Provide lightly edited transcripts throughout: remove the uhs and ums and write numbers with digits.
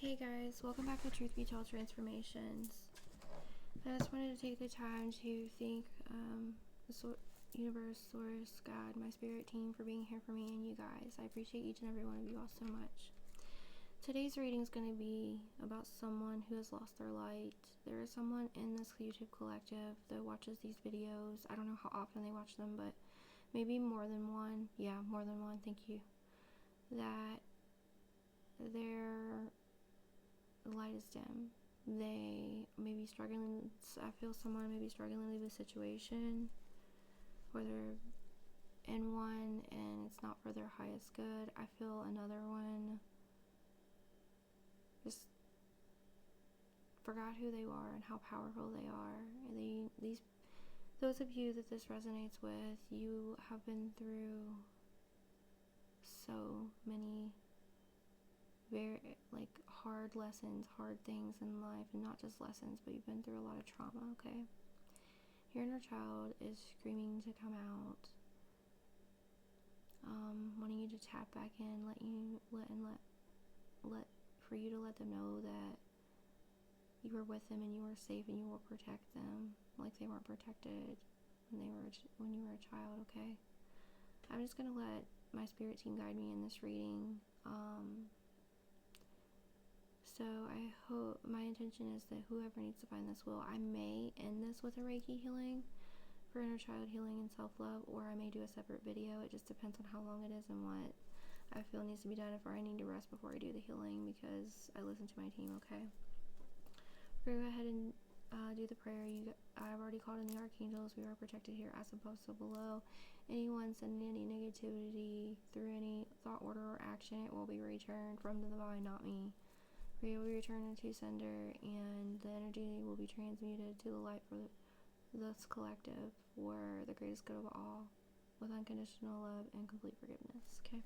Hey guys, welcome back to Truth Be Told Transformations. I just wanted to take the time to thank the universe, source, God, my spirit team for being here for me and you guys. I appreciate each and every one of you all so much. Today's reading is going to be about someone who has lost their light. There is someone in this YouTube collective that watches these videos. I don't know how often they watch them, but maybe more than one. Yeah, more than one. Thank you. That their light is dim. They may be struggling. I feel someone may be struggling to leave a situation, or they're in one and it's not for their highest good. I feel another one just forgot who they are and how powerful they are. Those of you that this resonates with, you have been through so many very hard lessons, hard things in life, and not just lessons, but you've been through a lot of trauma. Okay, your inner child is screaming to come out, wanting you to tap back in, for you to let them know that you were with them and you were safe and you will protect them like they weren't protected when you were a child. Okay, I'm just gonna let my spirit team guide me in this reading. So I hope, my intention is that whoever needs to find this will, I may end this with a Reiki healing for inner child healing and self-love, or I may do a separate video. It just depends on how long it is and what I feel needs to be done, if I need to rest before I do the healing, because I listen to my team. Okay, we're gonna go ahead and do the prayer. I've already called in the archangels. We are protected here as above so below. Anyone sending any negativity through any thought, order, or action, it will be returned from the divine, not me. We will return into sender, and the energy will be transmuted to the light for this collective for the greatest good of all, with unconditional love and complete forgiveness. Okay.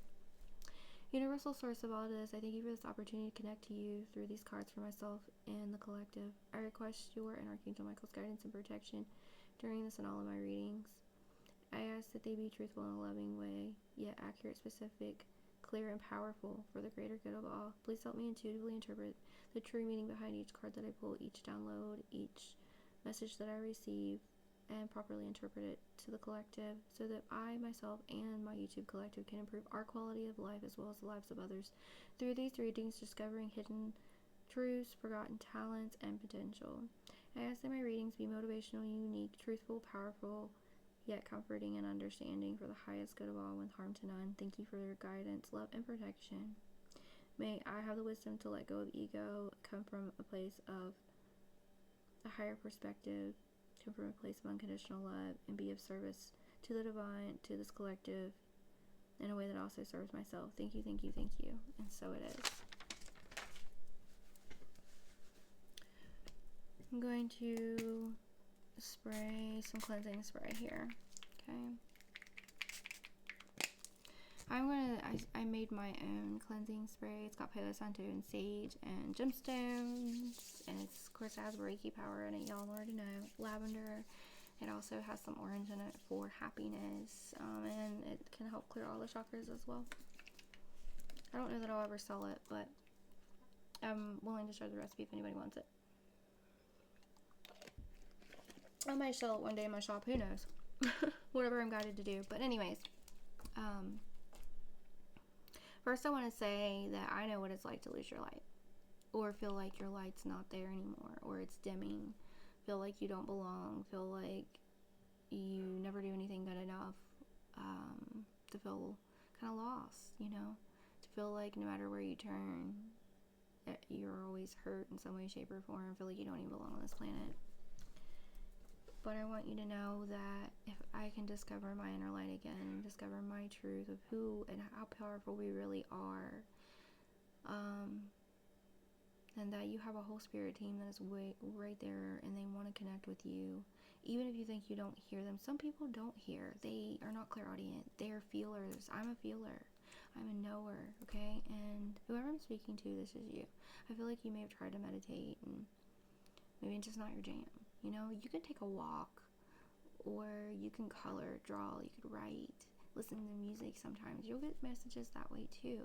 Universal source of all this, I thank you for this opportunity to connect to you through these cards for myself and the collective. I request your and Archangel Michael's guidance and protection during this and all of my readings. I ask that they be truthful in a loving way, yet accurate, specific, clear, and powerful for the greater good of all. Please help me intuitively interpret the true meaning behind each card that I pull, each download, each message that I receive, and properly interpret it to the collective, so that I, myself, and my YouTube collective can improve our quality of life as well as the lives of others through these readings, discovering hidden truths, forgotten talents, and potential. I ask that my readings be motivational, unique, truthful, powerful, yet comforting and understanding for the highest good of all, with harm to none. Thank you for your guidance, love, and protection. May I have the wisdom to let go of ego, come from a place of a higher perspective, come from a place of unconditional love, and be of service to the divine, to this collective, in a way that also serves myself. Thank you, thank you, thank you. And so it is. I'm going to spray some cleansing spray here. Okay. I made my own cleansing spray. It's got Palo Santo and sage and gemstones, and it's, of course, it has Reiki power in it. Y'all already know. Lavender. It also has some orange in it for happiness, and it can help clear all the chakras as well. I don't know that I'll ever sell it, but I'm willing to share the recipe if anybody wants it. I might sell it one day in my shop, who knows. Whatever I'm guided to do. But anyways, first I want to say that I know what it's like to lose your light, or feel like your light's not there anymore, or it's dimming, feel like you don't belong, feel like you never do anything good enough, to feel kind of lost, to feel like no matter where you turn, you're always hurt in some way, shape, or form, feel like you don't even belong on this planet. But I want you to know that if I can discover my inner light again, and discover my truth of who and how powerful we really are, and that you have a whole spirit team that is right there, and they want to connect with you, even if you think you don't hear them. Some people don't hear. They are not clairaudient. They are feelers. I'm a feeler. I'm a knower, okay? And whoever I'm speaking to, this is you. I feel like you may have tried to meditate, and maybe it's just not your jam. You can take a walk, or you can color, draw, you could write, listen to music sometimes. You'll get messages that way too.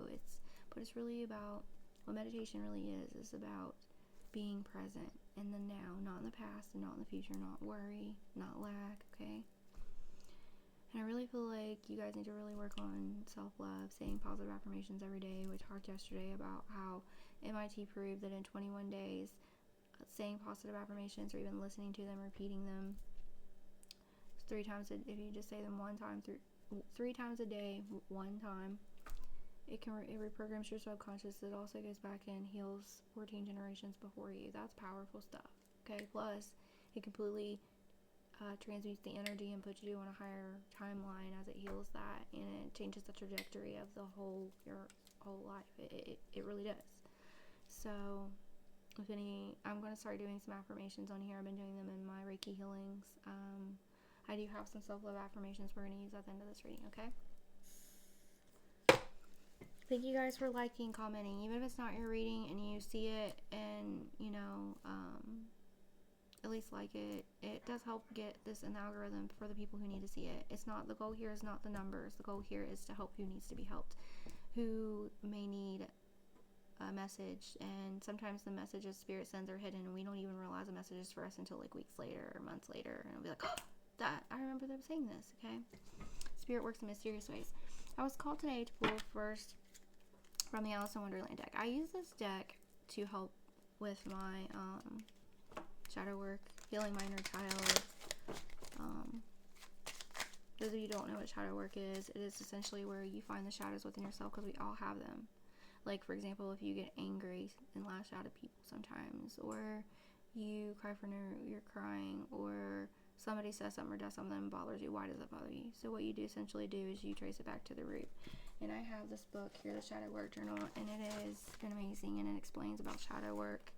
But it's really about What meditation really is about being present in the now, not in the past and not in the future, not worry, not lack, okay? And I really feel like you guys need to really work on self-love, saying positive affirmations every day. We talked yesterday about how MIT proved that in 21 days, saying positive affirmations or even listening to them, repeating them 3 times, if you just say them 3 times a day, 1 time, it reprograms your subconscious. It also goes back and heals 14 generations before you. That's powerful stuff, okay? Plus, it completely transmutes the energy and puts you on a higher timeline as it heals that, and it changes the trajectory of your whole life. It really does. So, I'm going to start doing some affirmations on here. I've been doing them in my Reiki healings. I do have some self-love affirmations we're going to use at the end of this reading, okay? Thank you guys for liking, commenting. Even if it's not your reading and you see it and, at least like it, it does help get this in the algorithm for the people who need to see it. The goal here is not the numbers. The goal here is to help who needs to be helped, who may need a message. And sometimes the messages Spirit sends are hidden and we don't even realize the message is for us until like weeks later or months later. And it'll be like, oh, I remember them saying this, okay? Spirit works in mysterious ways. I was called today to pull first from the Alice in Wonderland deck. I use this deck to help with my shadow work, healing my inner child. Those of you who don't know what shadow work is, it is essentially where you find the shadows within yourself, because we all have them. Like, for example, if you get angry and lash out at people sometimes, or you cry for no, you're crying, or somebody says something or does something that bothers you, why does it bother you? So what you essentially do is you trace it back to the root. And I have this book here, the Shadow Work Journal, and it is amazing, and it explains about shadow work.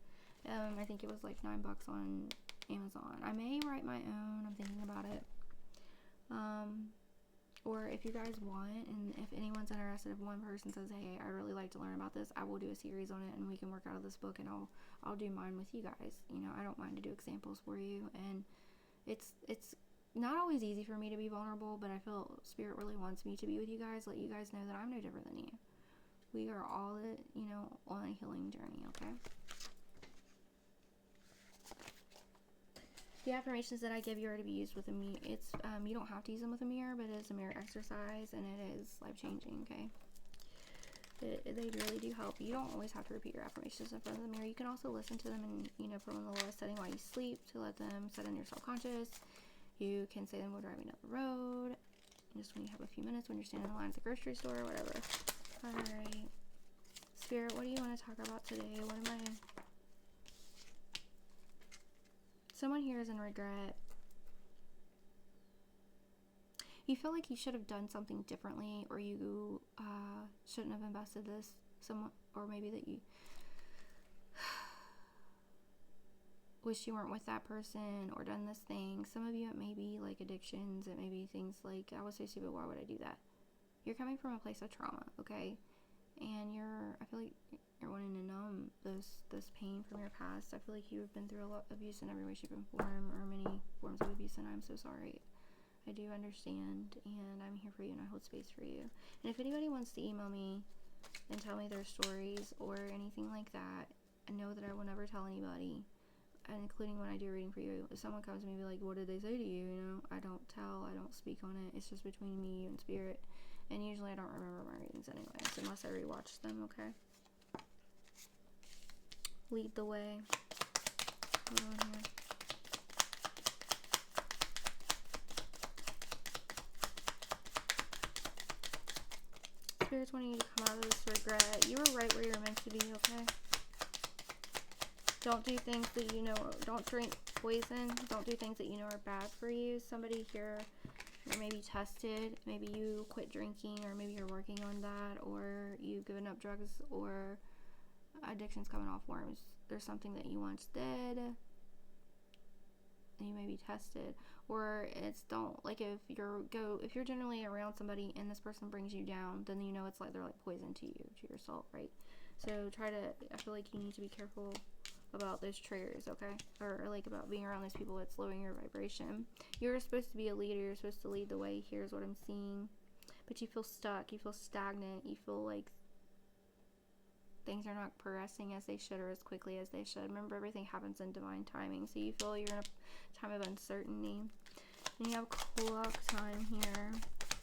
I think it was like $9 on Amazon. I may write my own. I'm thinking about it. Or if you guys want, and if anyone's interested, if one person says, hey, I really like to learn about this, I will do a series on it, and we can work out of this book, and I'll do mine with you guys. I don't mind to do examples for you, and it's not always easy for me to be vulnerable, but I feel Spirit really wants me to be with you guys, let you guys know that I'm no different than you. We are all, on a healing journey, okay? The affirmations that I give you are to be used with a mirror. You don't have to use them with a mirror, but it is a mirror exercise, and it is life-changing, okay? They really do help. You don't always have to repeat your affirmations in front of the mirror. You can also listen to them and, put them in the lowest setting while you sleep to let them set in your subconscious. You can say them while driving down the road, just when you have a few minutes, when you're standing in line at the grocery store, or whatever. Alright. Spirit, what do you want to talk about today? Someone here is in regret. You feel like you should have done something differently, or you shouldn't have invested this someone, or maybe that you wish you weren't with that person or done this thing. Some of you, it may be like addictions. It may be things like, I was so stupid, why would I do that? You're coming from a place of trauma, okay? And I feel like you're wanting to numb this pain from your past. I feel like you've been through a lot of abuse in every way, shape, and form, or many forms of abuse, and I'm so sorry. I do understand, and I'm here for you, and I hold space for you. And if anybody wants to email me and tell me their stories or anything like that, I know that I will never tell anybody, and including when I do a reading for you. If someone comes to me and be like, what did they say to you? I don't tell, I don't speak on it. It's just between me and Spirit. And usually I don't remember my readings anyways, unless I rewatch them, okay? Lead the way. Hold on here. Spirit's wanting you to come out of this regret. You were right where you're meant to be, okay? Don't do things that don't drink poison. Don't do things that you know are bad for you. Somebody here, you're maybe tested. Maybe you quit drinking, or maybe you're working on that, or you've given up drugs, or addiction's coming off worms. There's something that you once did, and you may be tested. Or if you're generally around somebody and this person brings you down, then it's like they're like poison to you, to your soul, right? So I feel like you need to be careful about those triggers, okay? Or like about being around those people that's lowering your vibration. You're supposed to be a leader. You're supposed to lead the way. Here's what I'm seeing. But you feel stuck. You feel stagnant. You feel like things are not progressing as they should or as quickly as they should. Remember, everything happens in divine timing. So you feel you're in a time of uncertainty. And you have clock time here.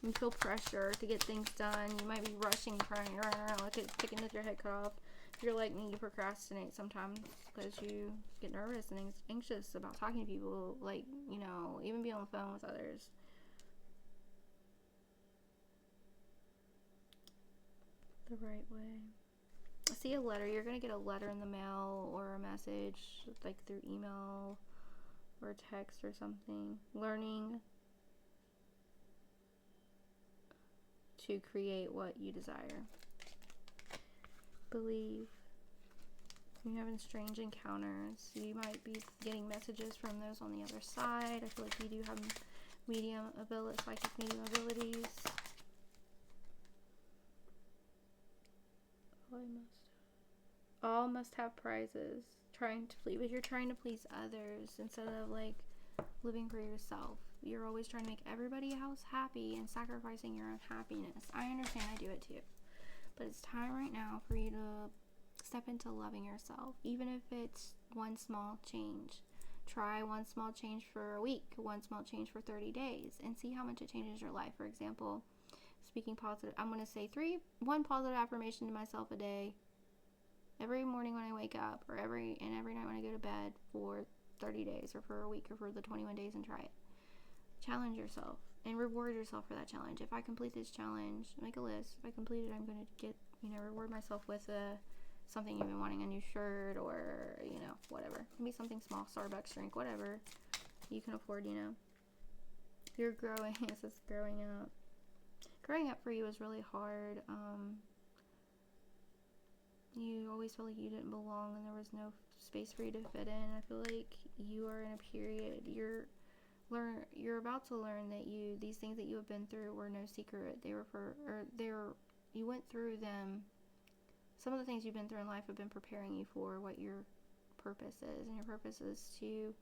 You feel pressure to get things done. You might be rushing, trying to run around like it's chicken with your head cut off. If you're like me, you procrastinate sometimes because you get nervous and anxious about talking to people. Like, you know, even be on the phone with others. The right way. I see a letter. You're going to get a letter in the mail or a message, like through email or text or something. Learning to create what you desire. Believe. You're having strange encounters. You might be getting messages from those on the other side. I feel like you do have psychic medium abilities. All must have prizes. But you're trying to please others instead of like living for yourself. You're always trying to make everybody else happy and sacrificing your own happiness. I understand, I do it too. But it's time right now for you to step into loving yourself, even if it's one small change. Try one small change for a week, one small change for 30 days, and see how much it changes your life. For example, speaking positive, I'm going to say one positive affirmation to myself a day, every morning when I wake up, or every night when I go to bed for 30 days, or for a week, or for the 21 days, and try it. Challenge yourself and reward yourself for that challenge. If I complete this challenge, make a list. If I complete it, I'm going to get, reward myself with something you've been wanting, a new shirt, or, whatever. It can be something small, Starbucks drink, whatever you can afford, You're growing. It says growing up. Growing up for you was really hard. You always felt like you didn't belong and there was no space for you to fit in. I feel like you are in a period, you're about to learn that these things that you have been through were no secret. You went through them. Some of the things you've been through in life have been preparing you for what your purpose is. And your purpose is to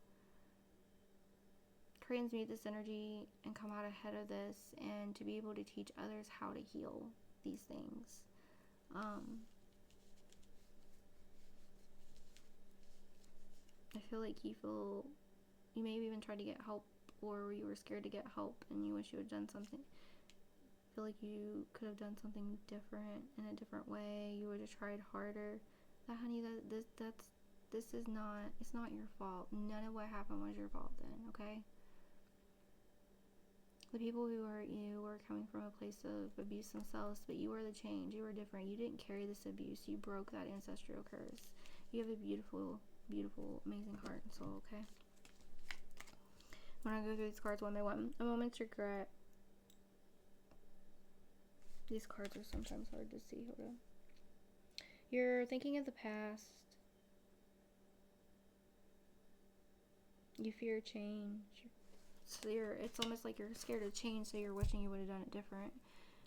transmute this energy and come out ahead of this, and to be able to teach others how to heal these things. I feel like you may have even tried to get help, or you were scared to get help and you wish you had done something. I feel like you could have done something different in a different way. You would have tried harder. It's not your fault. None of what happened was your fault then, okay? The people who hurt you were coming from a place of abuse themselves, but you were the change. You were different. You didn't carry this abuse. You broke that ancestral curse. You have a beautiful, beautiful, amazing heart and soul, okay? I'm going to go through these cards one by one. A moment's regret. These cards are sometimes hard to see. Hold on. You're thinking of the past. You fear change. So it's almost like you're scared of change, so you're wishing you would have done it different.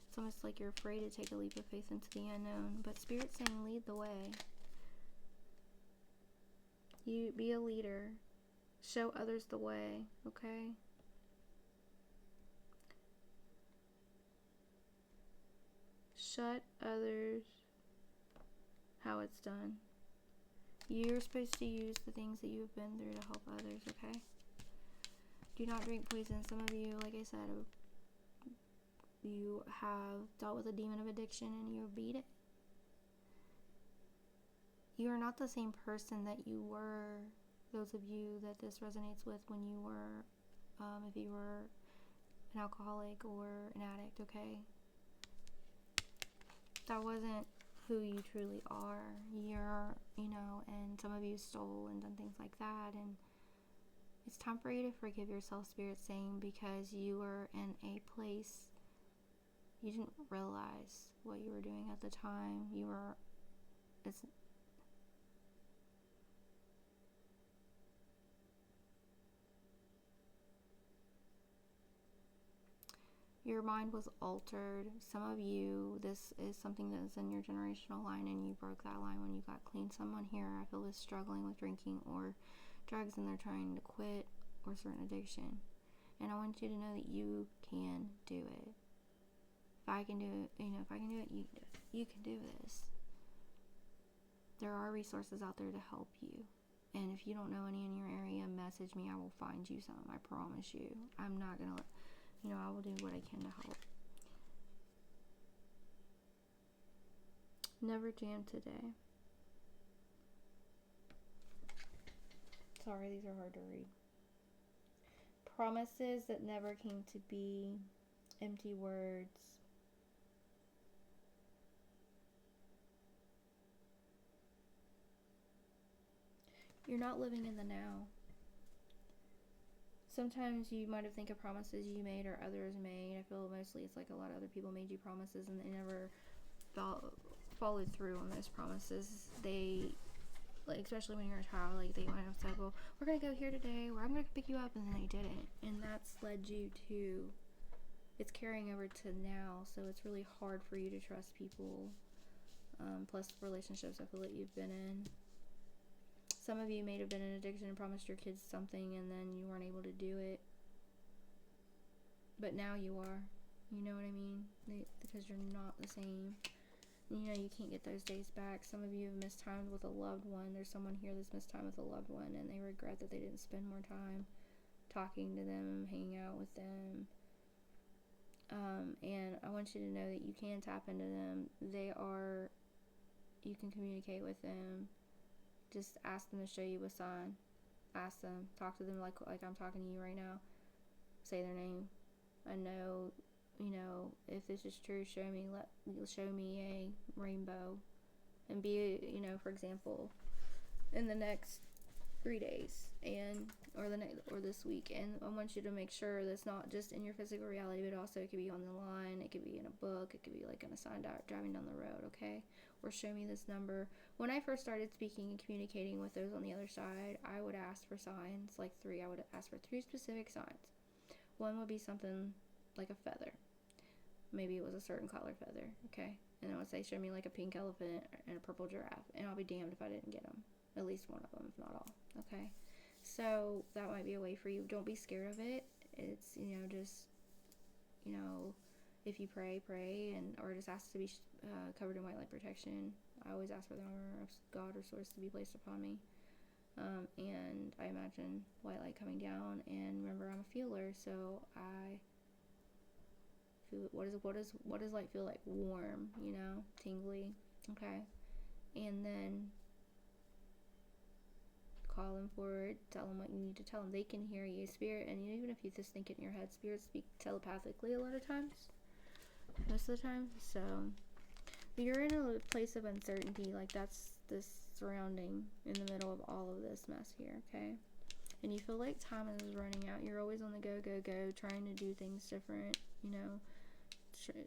It's almost like you're afraid to take a leap of faith into the unknown. But Spirit's saying, lead the way. You be a leader. Show others the way, okay? Shut others how it's done. You're supposed to use the things that you've been through to help others, okay? Do not drink poison. Some of you, like I said, you have dealt with a demon of addiction and you beat it. You are not the same person that you were. Those of you that this resonates with when you were, if you were an alcoholic or an addict, okay? That wasn't who you truly are. You're, and some of you stole and done things like that, and it's time for you to forgive yourself, Spirit's saying, because you were in a place you didn't realize what you were doing at the time. Your mind was altered. Some of you, this is something that is in your generational line, and you broke that line when you got clean. Someone here, I feel, is struggling with drinking or drugs, and they're trying to quit, or certain addiction. And I want you to know that you can do it. If I can do it, if I can do it, you can do it. You can do this. There are resources out there to help you. And if you don't know any in your area, message me. I will find you some. I promise you. I'm not going to, I will do what I can to help. Never jam today. Sorry, these are hard to read. Promises that never came to be. Empty words. You're not living in the now. Sometimes you might have think of promises you made or others made. I feel mostly it's like a lot of other people made you promises and they never followed through on those promises. They, like, especially when you're a child, like, they might have said, well, we're going to go here today, or I'm going to pick you up, and then they didn't. And that's led you to, it's carrying over to now, so it's really hard for you to trust people. Plus relationships I feel that you've been in. Some of you may have been in addiction and promised your kids something and then you weren't able to do it. But now you are. You know what I mean? Because you're not the same. You can't get those days back. Some of you have missed time with a loved one. There's someone here that's missed time with a loved one and they regret that they didn't spend more time talking to them, hanging out with them. And I want you to know that you can tap into them. You can communicate with them. Just ask them to show you a sign. Ask them. Talk to them like I'm talking to you right now. Say their name. I know, if this is true, show me a rainbow. And be, for example, in the next 3 days or this week. And I want you to make sure that's not just in your physical reality, but also it could be on the line, it could be in a book, it could be like on a sign driving down the road, okay? Or show me this number. When I first started speaking and communicating with those on the other side, I would ask for signs, like 3. I would ask for 3 specific signs. One would be something like a feather. Maybe it was a certain color feather, okay? And I would say, show me like a pink elephant and a purple giraffe, and I'll be damned if I didn't get them. At least one of them, if not all, okay? So that might be a way for you. Don't be scared of it. It's, just, if you pray, or just ask to be covered in white light protection. I always ask for the armor of God or source to be placed upon me. And I imagine white light coming down. And remember, I'm a feeler, so I feel, what does light feel like? Warm, tingly, okay? And then call them forward, tell them what you need to tell them. They can hear you. Spirit, and even if you just think it in your head, spirits speak telepathically a lot of times. Most of the time. So, you're in a place of uncertainty, like that's this surrounding in the middle of all of this mess here, okay? And you feel like time is running out. You're always on the go, trying to do things different,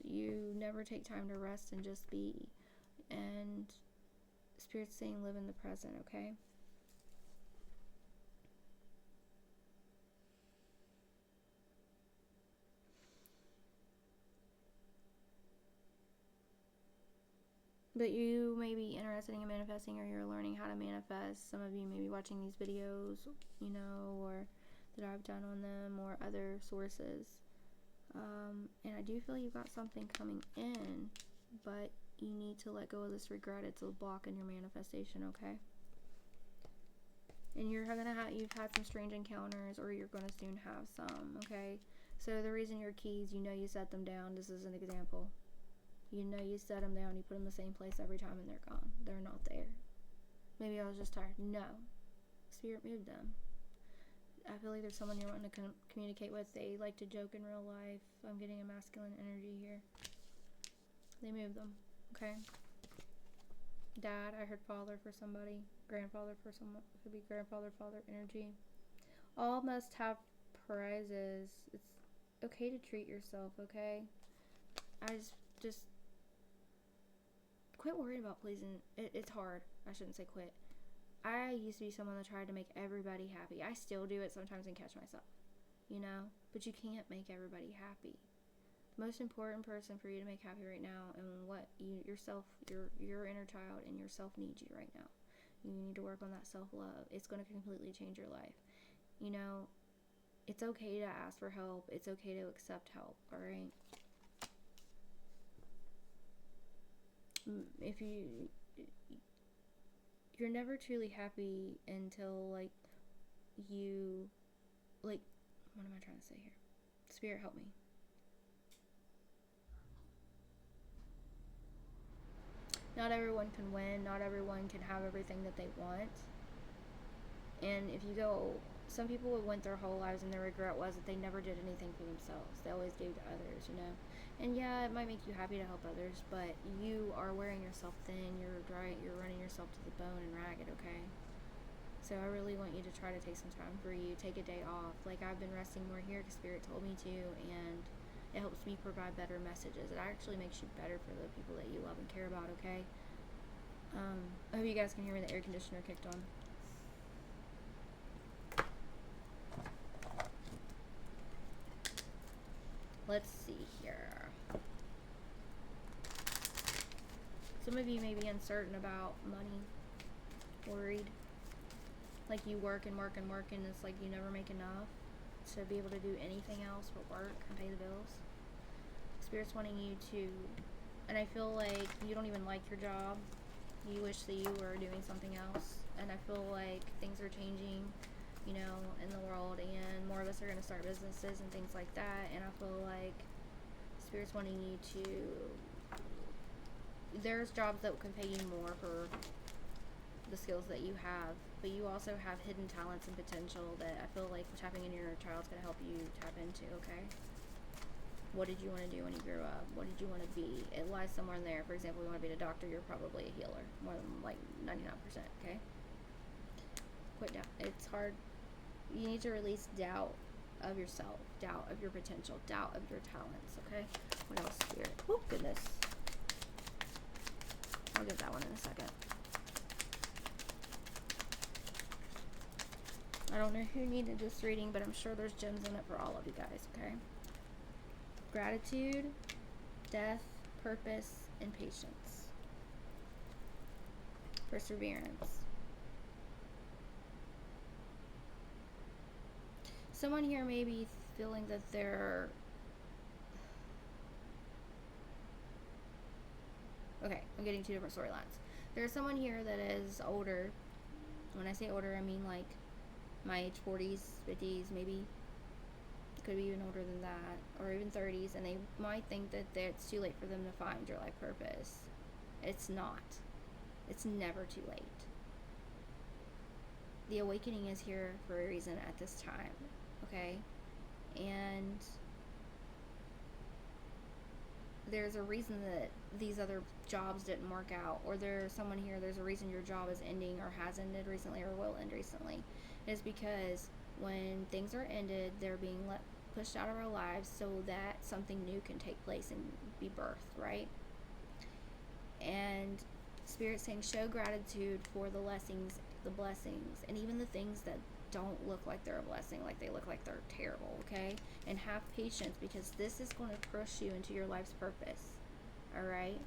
You never take time to rest and just be. And Spirit's saying live in the present, okay? But you may be interested in manifesting, or you're learning how to manifest. Some of you may be watching these videos, or that I've done on them, or other sources. And I do feel you've got something coming in, but you need to let go of this regret. It's a block in your manifestation, okay? And you've had some strange encounters, or you're gonna soon have some, okay? So the reason your keys, you set them down. This is an example. You set them down, you put them in the same place every time, and they're gone. They're not there. Maybe I was just tired. No. Spirit moved them. I feel like there's someone you're wanting to communicate with. They like to joke in real life. I'm getting a masculine energy here. They moved them. Okay? Dad, I heard father for somebody. Grandfather for someone. Could be grandfather, father energy. All must have prizes. It's okay to treat yourself, okay? I just quit worrying about pleasing. It's hard. I shouldn't say quit. I used to be someone that tried to make everybody happy. I still do it sometimes and catch myself, but you can't make everybody happy. The most important person for you to make happy right now, and what yourself, your inner child and yourself needs you right now. You need to work on that self-love. It's going to completely change your life. It's okay to ask for help. It's okay to accept help, all right? If you you're never truly happy until, like, you, like, what am I trying to say here? Spirit, help me. Not everyone can win. Not everyone can have everything that they want. And if you go, some people would went their whole lives and their regret was that they never did anything for themselves. They always gave to others, you know. And yeah, it might make you happy to help others, but you are wearing yourself thin. You're dry. You're running yourself to the bone and ragged. Okay. So I really want you to try to take some time for you. Take a day off. Like, I've been resting more here because Spirit told me to, and it helps me provide better messages. It actually makes you better for the people that you love and care about. Okay. I hope you guys can hear me. The air conditioner kicked on. Let's see here. Some of you may be uncertain about money, worried. Like, you work and work and work, and it's like you never make enough to be able to do anything else but work and pay the bills. Spirit's wanting you to, and I feel like you don't even like your job. You wish that you were doing something else. And I feel like things are changing, you know, in the world, and more of us are going to start businesses and things like that. And I feel like Spirit's wanting you to, there's jobs that can pay you more for the skills that you have, but you also have hidden talents and potential that I feel like tapping into your inner child's going to help you tap into. Okay. What did you want to do when you grew up? What did you want to be? It lies somewhere in there. For example, you want to be a doctor, you're probably a healer. More than like 99%, okay? Quit doubt. It's hard. You need to release doubt of yourself, doubt of your potential, doubt of your talents, okay? What else, Spirit? Oh, goodness. I'll get that one in a second. I don't know who needed this reading, but I'm sure there's gems in it for all of you guys, okay? Gratitude, death, purpose, and patience. Perseverance. Someone here may be feeling that they're... Okay, I'm getting two different storylines. There's someone here that is older. When I say older, I mean like my age, 40s, 50s, maybe. Could be even older than that, or even 30s, and they might think that it's too late for them to find your life purpose. It's not. It's never too late. The awakening is here for a reason at this time, okay? And there's a reason that these other jobs didn't work out, or there's someone here, there's a reason your job is ending or has ended recently or will end recently. It's because when things are ended, they're being pushed out of our lives so that something new can take place and be birthed, right? And Spirit's saying show gratitude for the blessings, and even the things that don't look like they're a blessing, like they look like they're terrible, okay? And have patience, because this is going to push you into your life's purpose, all right?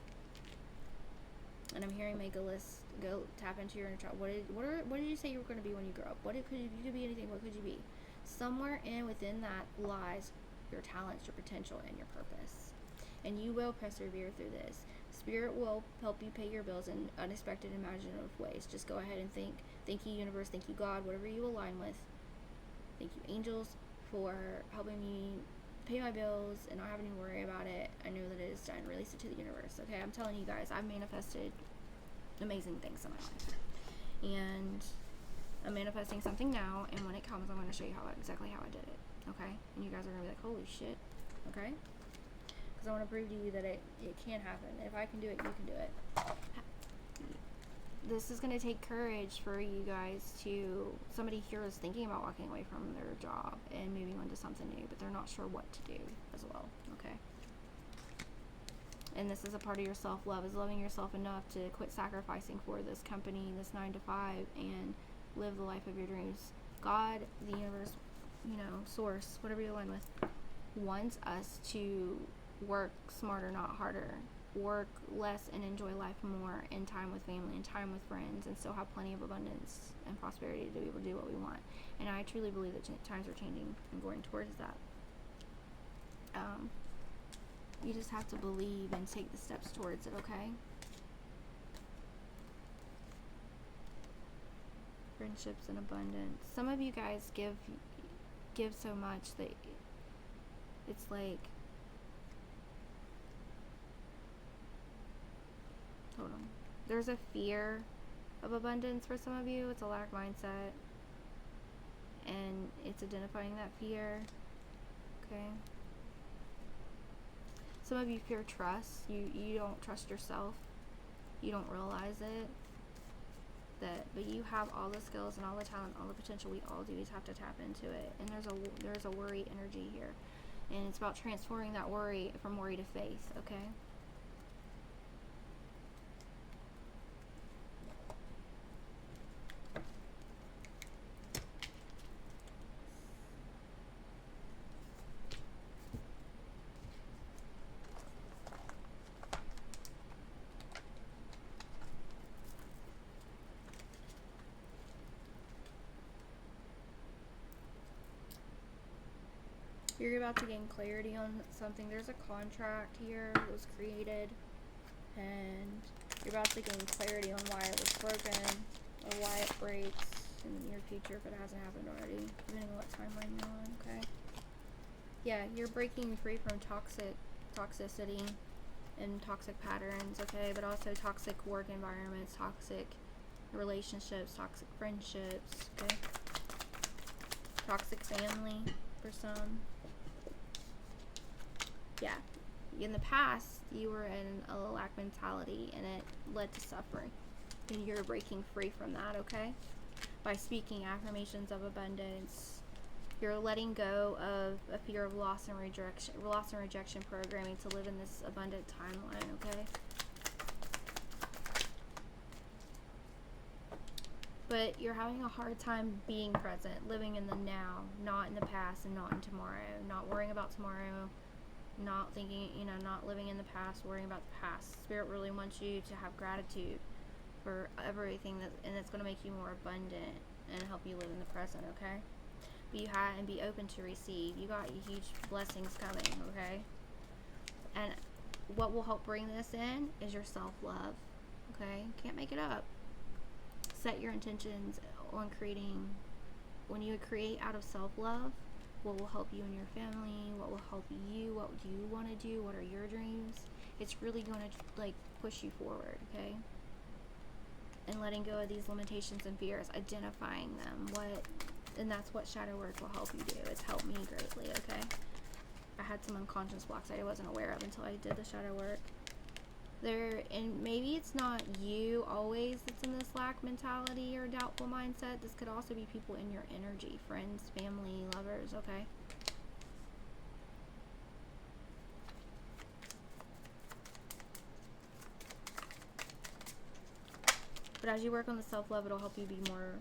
And I'm hearing make a list, go tap into your inner child. What did you say you were going to be when you grow up? You could be anything. What could you be? Somewhere within that lies your talents, your potential, and your purpose. And you will persevere through this. Spirit will help you pay your bills in unexpected, imaginative ways. Just go ahead and think. Thank you, universe. Thank you, God. Whatever you align with. Thank you, angels, for helping me pay my bills and not having to worry about it. I know that it is done. Release it to the universe. Okay, I'm telling you guys, I've manifested amazing things in my life. And I'm manifesting something now, and when it comes, I'm going to show you exactly how I did it. Okay? And you guys are going to be like, holy shit. Okay? Because I want to prove to you that it can happen. If I can do it, you can do it. This is going to take courage for you guys to... Somebody here is thinking about walking away from their job and moving on to something new, but they're not sure what to do as well. Okay? And this is a part of your self-love, is loving yourself enough to quit sacrificing for this company, this 9 to 5, and live the life of your dreams. God, the universe, source, whatever you align with, wants us to work smarter, not harder. Work less and enjoy life more, in time with family and time with friends, and still have plenty of abundance and prosperity to be able to do what we want. And I truly believe that times are changing and going towards that. You just have to believe and take the steps towards it, okay? friendships and abundance. Some of you guys give so much that it's like, hold on, there's a fear of abundance for some of you. It's a lack mindset, and it's identifying that fear. Okay, some of you fear trust. You don't trust yourself. You don't realize it, but you have all the skills and all the talent, all the potential. We all do. You just have to tap into it. And there's a worry energy here, and it's about transforming that worry from worry to faith. Okay. You're about to gain clarity on something. There's a contract here that was created, and you're about to gain clarity on why it was broken or why it breaks in the near future if it hasn't happened already, depending on what timeline you're on. Okay. Yeah, you're breaking free from toxicity and toxic patterns. Okay, but also toxic work environments, toxic relationships, toxic friendships. Okay. Toxic family for some. Yeah, in the past you were in a lack mentality and it led to suffering, and you're breaking free from that. Okay, by speaking affirmations of abundance, you're letting go of a fear of loss and rejection programming to live in this abundant timeline. Okay, but you're having a hard time being present, living in the now, not in the past and not in tomorrow, not worrying about tomorrow, not thinking, not living in the past, worrying about the past. Spirit really wants you to have gratitude for everything, and it's going to make you more abundant and help you live in the present. Okay, be high and be open to receive. You got huge blessings coming. Okay, and what will help bring this in is your self-love. Okay, can't make it up. Set your intentions on creating. When you create out of self-love, what will help you and your family, what will help you, what do you want to do, what are your dreams, it's really going to push you forward. Okay, and letting go of these limitations and fears, identifying them, and that's what shadow work will help you do. It's helped me greatly. Okay, I had some unconscious blocks I wasn't aware of until I did the shadow work. And maybe it's not you always that's in this lack mentality or doubtful mindset. This could also be people in your energy, friends, family, lovers. Okay, but as you work on the self-love, it'll help you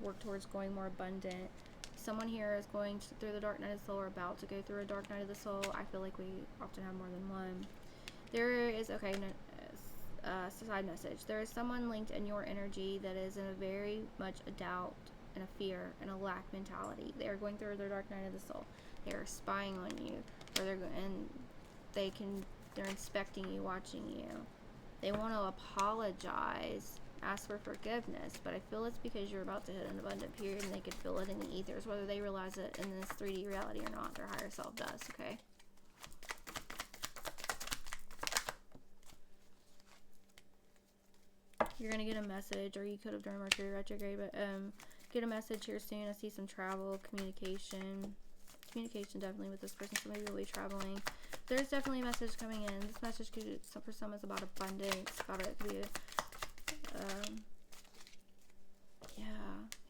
work towards going more abundant. Someone here is going through the dark night of the soul, or about to go through a dark night of the soul. I feel like we often have more than one. There is, side message. There is someone linked in your energy that is in a very much a doubt and a fear and a lack mentality. They are going through their dark night of the soul. They are spying on you, or they're inspecting you, watching you. They want to apologize, ask for forgiveness, but I feel it's because you're about to hit an abundant period, and they could feel it in the ethers, whether they realize it in this 3D reality or not. Their higher self does. Okay. You're going to get a message, or you could have done Mercury retrograde, but get a message here soon. I see some travel, communication definitely with this person, so maybe we'll be traveling. There's definitely a message coming in. This message could, for some, is about abundance, it could be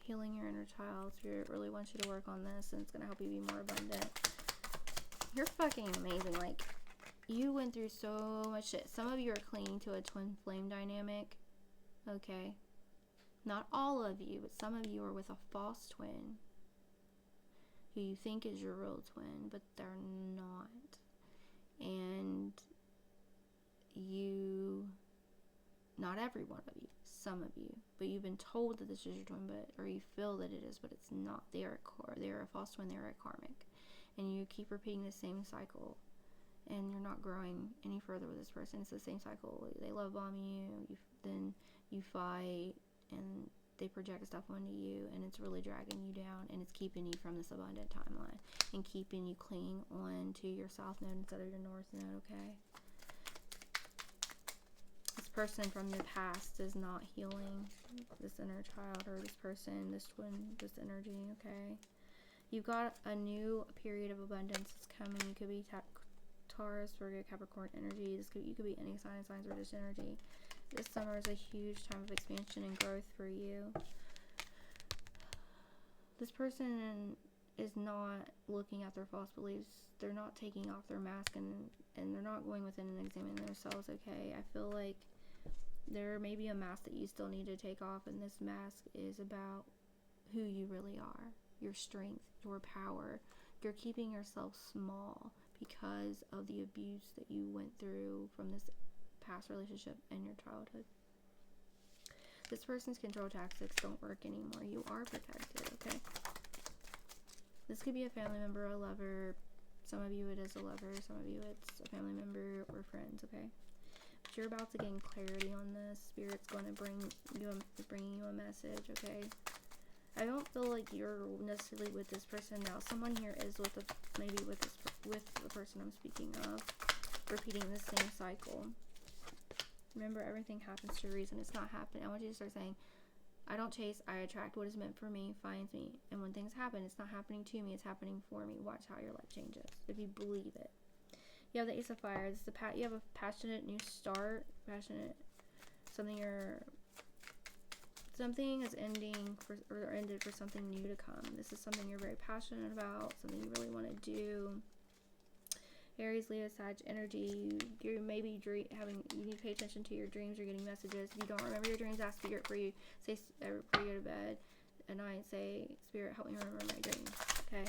healing your inner child. Spirit really wants you to work on this, and it's going to help you be more abundant. You're fucking amazing. You went through so much shit. Some of you are clinging to a twin flame dynamic. Okay, not all of you, but some of you are with a false twin who you think is your real twin, but they're not. And not every one of you, some of you, but you've been told that this is your twin, or you feel that it is, but it's not. They are a false twin. They are a karmic, and you keep repeating the same cycle, and you're not growing any further with this person. It's the same cycle. They love bomb you, then you fight, and they project stuff onto you, and it's really dragging you down, and it's keeping you from this abundant timeline and keeping you clinging on to your south node instead of your north node. Okay, this person from the past is not healing this inner child, or this person, this twin, this energy. Okay, you've got a new period of abundance that's coming. You could be Taurus, Virgo, Capricorn energy. You could be any sign, signs, or this energy. This summer is a huge time of expansion and growth for you. This person is not looking at their false beliefs. They're not taking off their mask, and they're not going within and examining themselves. Okay, I feel like there may be a mask that you still need to take off, and this mask is about who you really are, your strength, your power. You're keeping yourself small because of the abuse that you went through from this past relationship in your childhood. This person's control tactics don't work anymore. You are protected, okay? This could be a family member, a lover. Some of you it is a lover. Some of you it's a family member or friends, okay? But you're about to gain clarity on this. Spirit's going to bringing you a message, okay? I don't feel like you're necessarily with this person now. Someone here is with the person I'm speaking of, repeating the same cycle. Remember, everything happens to a reason. It's not happening. I want you to start saying, I don't chase, I attract. What is meant for me finds me. And when things happen, it's not happening to me, it's happening for me. Watch how your life changes, if you believe it. You have the Ace of Fire. This is you have a passionate new start. Something is ending or ended for something new to come. This is something you're very passionate about, something you really want to do. Aries, Leo, Sag energy. You may be you need to pay attention to your dreams. You're getting messages. If you don't remember your dreams, ask Spirit for you. Say, before you go to bed at night, say, Spirit, help me remember my dreams. Okay?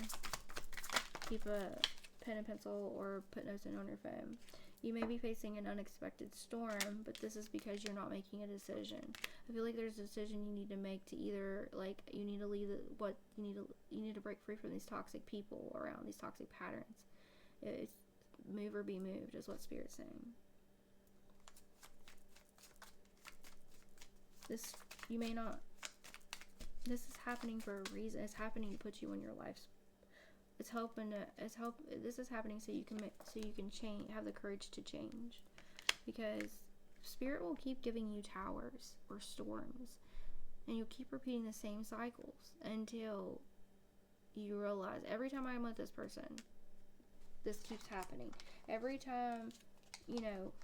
Keep a pen and pencil or put notes in on your phone. You may be facing an unexpected storm, but this is because you're not making a decision. I feel like there's a decision you need to make to either, like, you need to leave you need to break free from these toxic people around, these toxic patterns. It's move or be moved is what Spirit's saying. This is happening for a reason. It's happening to put you in your life. This is happening so you can change, have the courage to change, because Spirit will keep giving you towers or storms, and you'll keep repeating the same cycles until you realize, every time I'm with this person, this keeps happening. Every time,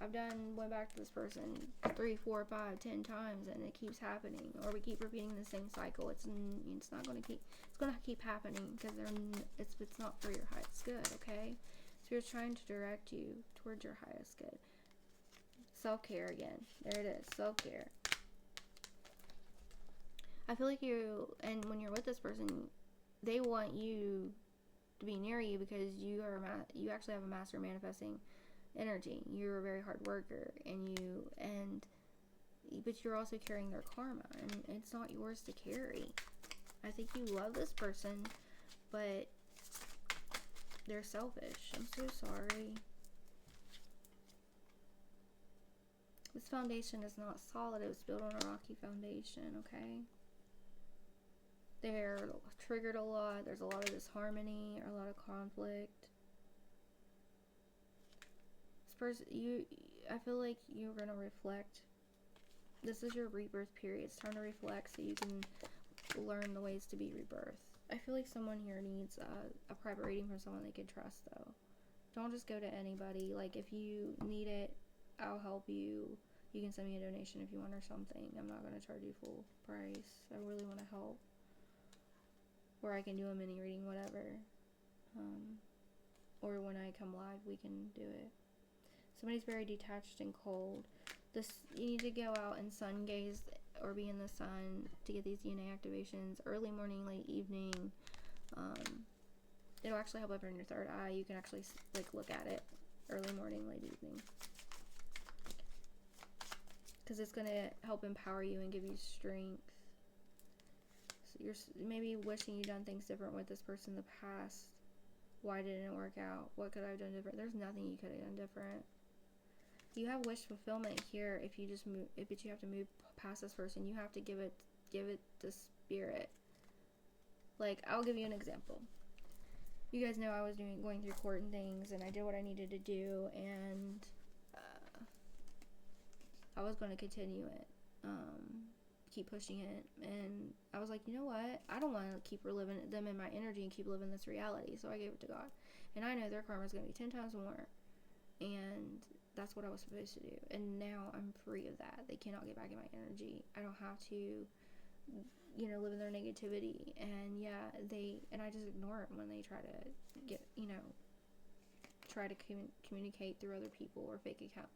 I've went back to this person 3, 4, 5, 10 times, and it keeps happening, or we keep repeating the same cycle. It's going to keep happening, because it's not for your highest good, okay? So you're trying to direct you towards your highest good. Self-care again. There it is, self-care. I feel like and when you're with this person, they want you to be near you, because you actually have a master manifesting energy. You're a very hard worker, but you're also carrying their karma, and it's not yours to carry. I think you love this person, but they're selfish. I'm so sorry. This foundation is not solid. It was built on a rocky foundation, okay? They're triggered a lot. There's a lot of disharmony, or a lot of conflict. This person, I feel like you're going to reflect. This is your rebirth period. It's time to reflect so you can learn the ways to be rebirthed. I feel like someone here needs a private reading from someone they can trust, though. Don't just go to anybody. Like, if you need it, I'll help you. You can send me a donation if you want or something. I'm not going to charge you full price. I really want to help. Or I can do a mini reading, whatever. Or when I come live, we can do it. Somebody's very detached and cold. You need to go out and sun gaze or be in the sun to get these DNA activations. Early morning, late evening. It'll actually help open your third eye. You can actually look at it. Early morning, late evening. Because it's going to help empower you and give you strength. So you're maybe wishing you'd done things different with this person in the past. Why didn't it work out? What could I have done different? There's nothing you could have done different. You have wish fulfillment here if you just move. But you have to move past this person. You have to give it give it to spirit. Like, I'll give you an example. You guys know I was going through court and things, and I did what I needed to do, and I was going to continue it, keep pushing it, and I was like, you know what, I don't want to keep reliving them in my energy and keep living this reality, so I gave it to God, and I know their karma is going to be 10 times more, and that's what I was supposed to do, and now I'm free of that. They cannot get back in my energy. I don't have to, live in their negativity, and I just ignore it when they try to try to communicate through other people or fake accounts.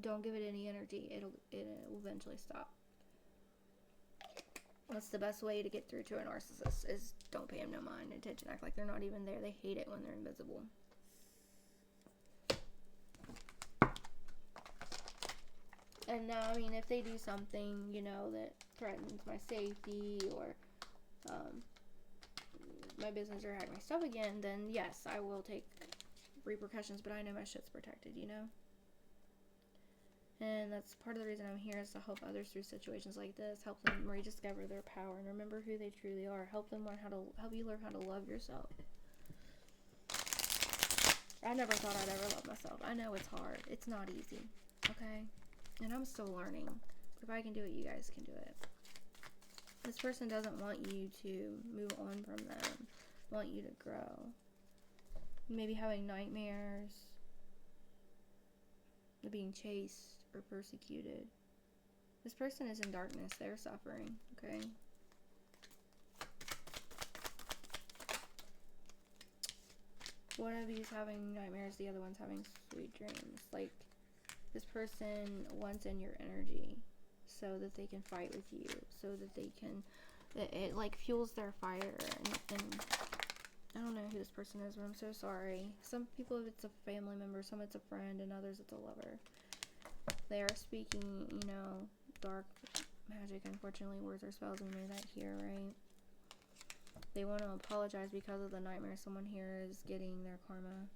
Don't give it any energy. It will eventually stop. That's the best way to get through to a narcissist, is don't pay them no mind, attention, act like they're not even there. They hate it when they're invisible. And now, I mean, if they do something, that threatens my safety or my business or hack my stuff again, then yes, I will take repercussions, but I know my shit's protected, And that's part of the reason I'm here, is to help others through situations like this, help them rediscover their power and remember who they truly are, help you learn how to love yourself. I never thought I'd ever love myself. I know it's hard. It's not easy, okay? And I'm still learning. If I can do it, you guys can do it. This person doesn't want you to move on from them, want you to grow. Maybe having nightmares, being chased or persecuted. This person is in darkness. They're suffering, okay? One of you is having nightmares, the other one's having sweet dreams. Like, this person wants in your energy so that they can fight with you, so that they can, it like fuels their fire, and I don't know who this person is, but I'm so sorry. Some people, it's a family member, some it's a friend, and others it's a lover. They are speaking, dark magic, unfortunately, words or spells, we know that here, right? They want to apologize because of the nightmare. Someone here is getting their karma.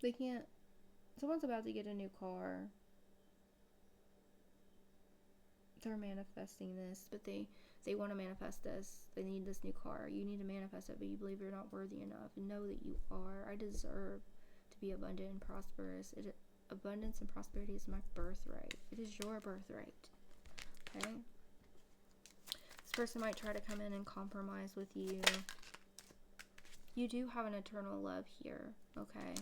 They can't, someone's about to get a new car. They're manifesting this, but they want to manifest this. They need this new car. You need to manifest it, but you believe you're not worthy enough. Know that you are. I deserve to be abundant and prosperous. Abundance and prosperity is my birthright. It is your birthright. Okay? This person might try to come in and compromise with you. You do have an eternal love here, okay?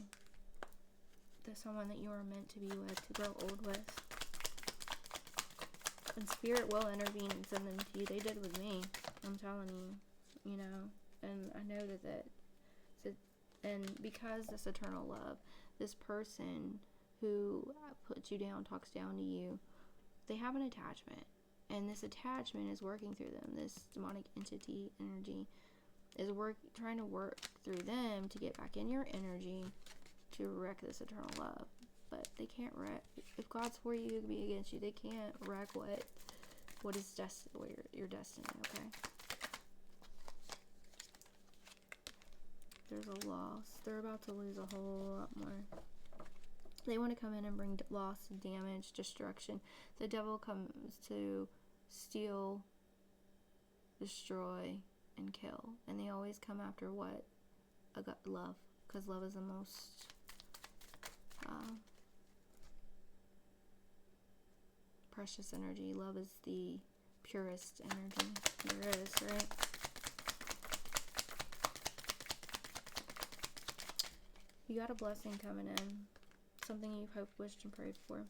There's someone that you are meant to be with, to grow old with. And spirit will intervene and send them to you. They did with me. I'm telling you, And I know and because this eternal love, this person who puts you down, talks down to you, they have an attachment. And this attachment is working through them. This demonic entity energy is trying to work through them to get back in your energy to wreck this eternal love. But they can't wreck. If God's for you, it can be against you. They can't wreck what is your destiny, okay? There's a loss. They're about to lose a whole lot more. They want to come in and bring loss, damage, destruction. The devil comes to steal, destroy, and kill. And they always come after what? Love. Because love is the most precious energy. Love is the purest energy there is, right? You got a blessing coming in. Something you've hoped, wished, and prayed for.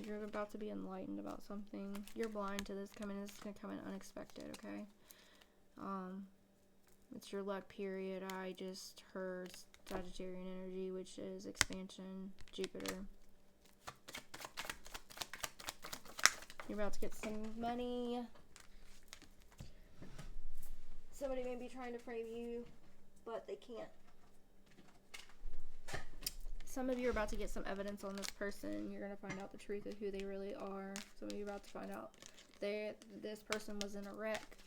You're about to be enlightened about something. You're blind to this coming. This is going to come in unexpected, okay? It's your luck period. I just heard Sagittarian energy, which is expansion, Jupiter. You're about to get some money. Somebody may be trying to frame you, but they can't. Some of you are about to get some evidence on this person. You're going to find out the truth of who they really are. Some of you are about to find out this person was in a wreck.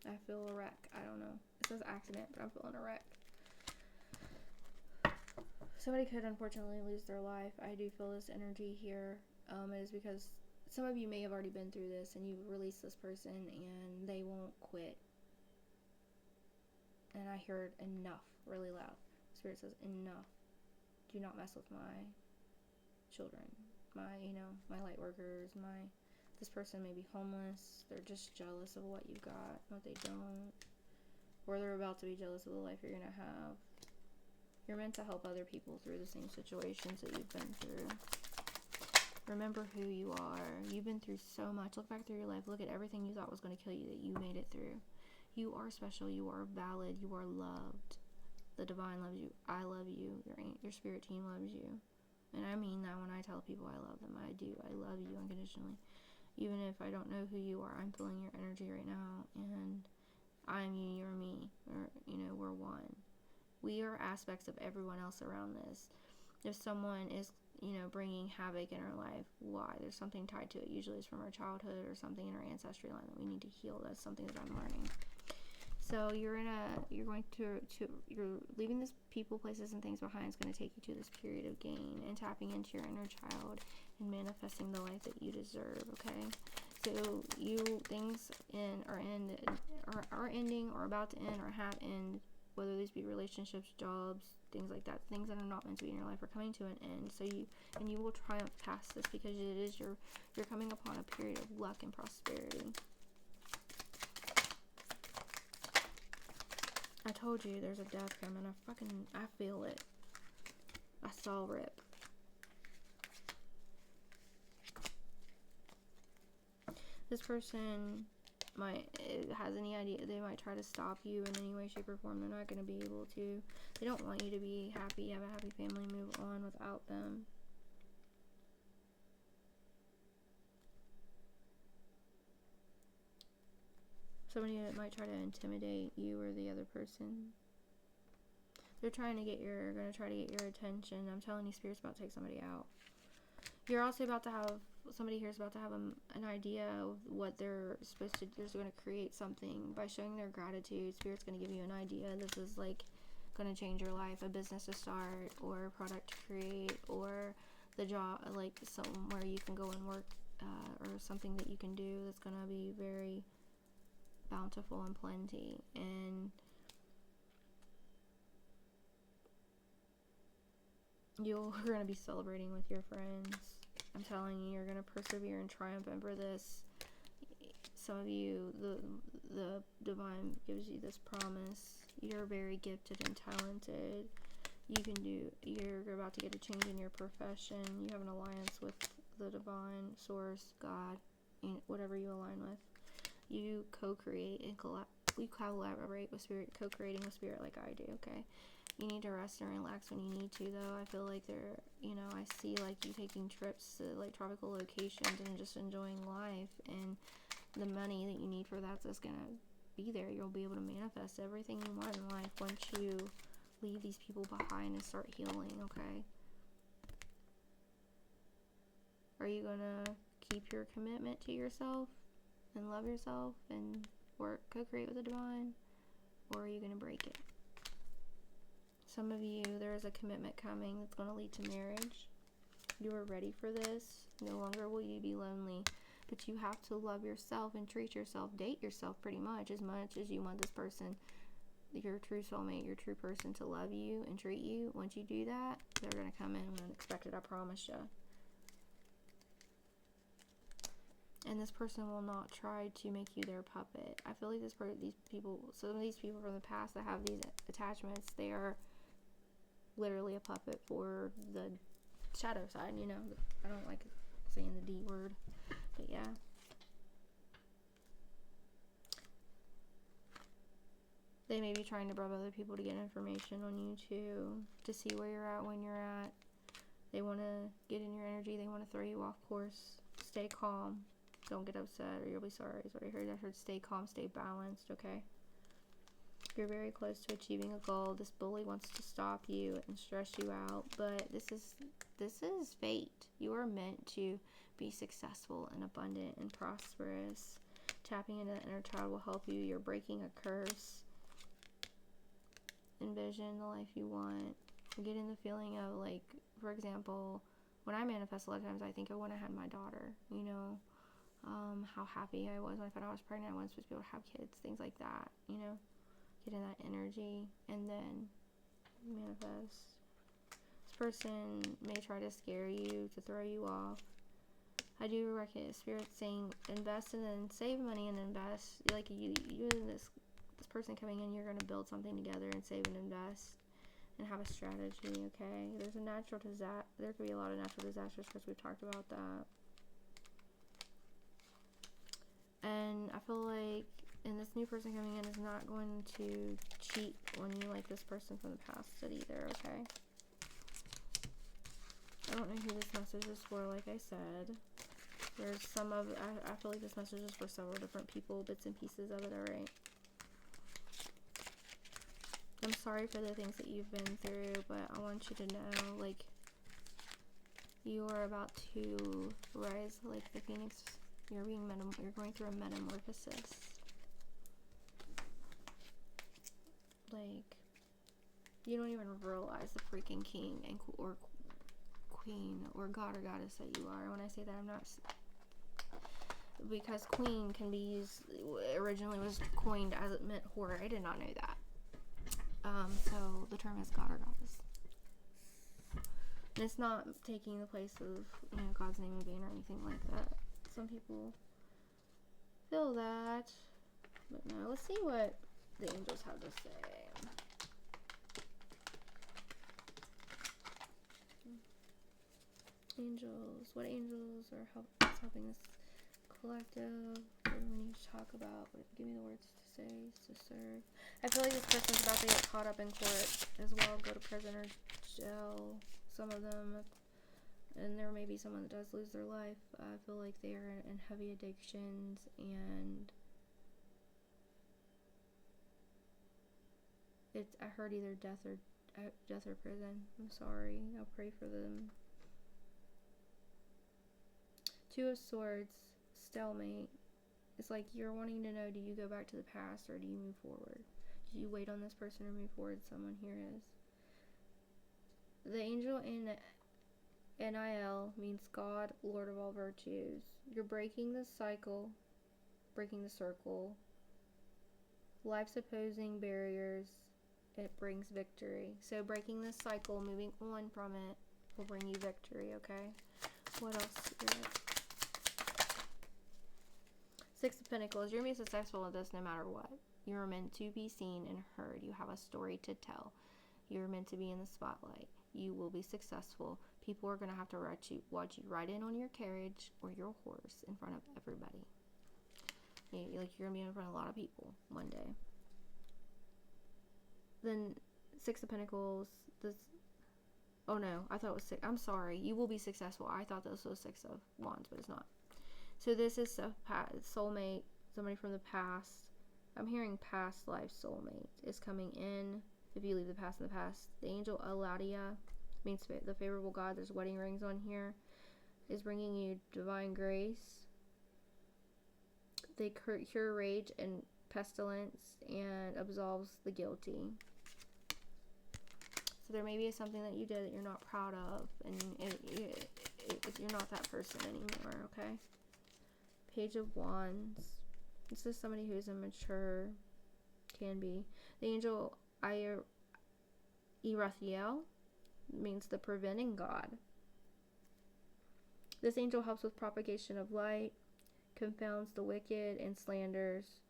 I feel a wreck. I don't know. It says accident, but I'm feeling a wreck. somebody could unfortunately lose their life. I do feel this energy here. It is because some of you may have already been through this and you've released this person and they won't quit. And I heard enough really loud. Spirit says enough. Do not mess with my children, my light workers, this person may be homeless. They're just jealous of what you got, what they don't, or they're about to be jealous of the life you're gonna have. You're meant to help other people through the same situations that you've been through. Remember who you are. You've been through so much. Look back through your life. Look at everything you thought was going to kill you that you made it through. You are special. You are valid. You are loved. The divine loves you. I love you. Your spirit team loves you. And I mean that when I tell people I love them. I do. I love you unconditionally. Even if I don't know who you are, I'm feeling your energy right now. And I'm you, you're me. Or, we're one. We are aspects of everyone else around this. If someone is, bringing havoc in our life, why? There's something tied to it. Usually it's from our childhood or something in our ancestry line that we need to heal. That's something that I'm learning. So you're leaving this people, places, and things behind. It's going to take you to this period of gain and tapping into your inner child and manifesting the life that you deserve. Okay, so things are ending or about to end or have ended, whether these be relationships, jobs, things like that. Things that are not meant to be in your life are coming to an end. So you will triumph past this because it is you're coming upon a period of luck and prosperity. I told you there's a death coming. I feel it. I saw rip. This person has any idea. They might try to stop you in any way, shape, or form. They're not going to be able to. They don't want you to be happy, have a happy family, move on without them. Somebody that might try to intimidate you or the other person. They're going to try to get your attention. I'm telling you, Spirit's about to take somebody out. You're also about to have, somebody here is about to have an idea of what they're supposed to do. They're going to create something by showing their gratitude. Spirit's going to give you an idea. This is like going to change your life, a business to start, or a product to create, or the job, like somewhere you can go and work, or something that you can do that's going to be very bountiful and plenty. And you're going to be celebrating with your friends. I'm telling you, you're going to persevere and triumph over this. Some of you, the divine gives you this promise. You're very gifted and talented. You're about to get a change in your profession. You have an alliance with the divine source, God, whatever you align with. You co-create and collaborate with Spirit, co-creating with Spirit like I do, okay? You need to rest and relax when you need to, though. I feel like I see like you taking trips to like tropical locations and just enjoying life, and the money that you need for that's just gonna be there. You'll be able to manifest everything you want in life once you leave these people behind and start healing, okay? Are you gonna keep your commitment to yourself and love yourself and co-create with the divine, or are you gonna break it? Some of you, there is a commitment coming that's going to lead to marriage. You are ready for this. No longer will you be lonely, but you have to love yourself and treat yourself, date yourself pretty much as you want this person, your true soulmate, your true person, to love you and treat you. Once you do that, they're going to come in unexpected, I promise you. And this person will not try to make you their puppet. I feel like some of these people from the past that have these attachments, they are literally a puppet for the shadow side, I don't like saying the D word, but yeah. They may be trying to bribe other people to get information on you to see where you're at, when you're at. They want to get in your energy. They want to throw you off course. Stay calm. Don't get upset or you'll be sorry is what I heard. I heard stay calm, stay balanced, okay? You're very close to achieving a goal. This bully wants to stop you and stress you out, but this is fate. You are meant to be successful and abundant and prosperous. Tapping into the inner child will help you. You're breaking a curse. Envision the life you want. getting the feeling of, like, for example, when I manifest a lot of times, I think of when I had my daughter, you know, how happy I was when I found out I was pregnant. I wasn't supposed to be able to have kids, things like that, you know, getting that energy, and then manifest. This person may try to scare you, to throw you off. I do reckon Spirit saying invest and then save money and invest. Like you and this person coming in, you're going to build something together and save and invest and have a strategy, okay? There's a natural disaster. There could be a lot of natural disasters because we've talked about that. And I feel like, and this new person coming in is not going to cheat on you like this person from the past did either, okay? I don't know who this message is for, like I said. There's some of, I feel like this message is for several different people, bits and pieces of it, alright? I'm sorry for the things that you've been through, but I want you to know, like, you are about to rise like the phoenix. You're going through a metamorphosis. Like, you don't even realize the freaking king and or queen or god or goddess that you are. When I say that, I'm not, because queen can be used, originally was coined as it meant whore. I did not know that. So the term is god or goddess. And it's not taking the place of, you know, God's name in vain or anything like that. Some people feel that. But no, let's see what the angels have to say. Angels. What angels are helping this collective? What do we need to talk about? Give me the words to say, to serve. I feel like this person's about to get caught up in court as well, go to prison or jail. Some of them, and there may be someone that does lose their life. I feel like they are in heavy addictions, and I heard either death or prison. I'm sorry. I'll pray for them. Two of Swords, stalemate. It's like you're wanting to know, do you go back to the past or do you move forward? Do you wait on this person or move forward? Someone here is. The angel in NIL means God, Lord of all virtues. You're breaking the cycle, breaking the circle. Life's opposing barriers, it brings victory. So breaking this cycle, moving on from it, will bring you victory, okay? What else, Spirit? Six of Pentacles. You're going to be successful at this no matter what. You're meant to be seen and heard. You have a story to tell. You're meant to be in the spotlight. You will be successful. People are going to have to watch you ride in on your carriage or your horse in front of everybody. You're going to be in front of a lot of people one day. Then Six of Pentacles. Oh no, I thought it was six. I'm sorry. You will be successful. I thought this was Six of Wands, but it's not. So this is a soulmate, somebody from the past. I'm hearing past life soulmate is coming in. If you leave the past in the past, the angel Eladia means the favorable God. There's wedding rings on here. Is bringing you divine grace. They cure rage and pestilence and absolves the guilty. So there may be something that you did that you're not proud of, and you're not that person anymore. Okay. Page of Wands. This is somebody who's immature. Can be. The angel Irathiel means the preventing God. This angel helps with propagation of light, confounds the wicked and slanderers,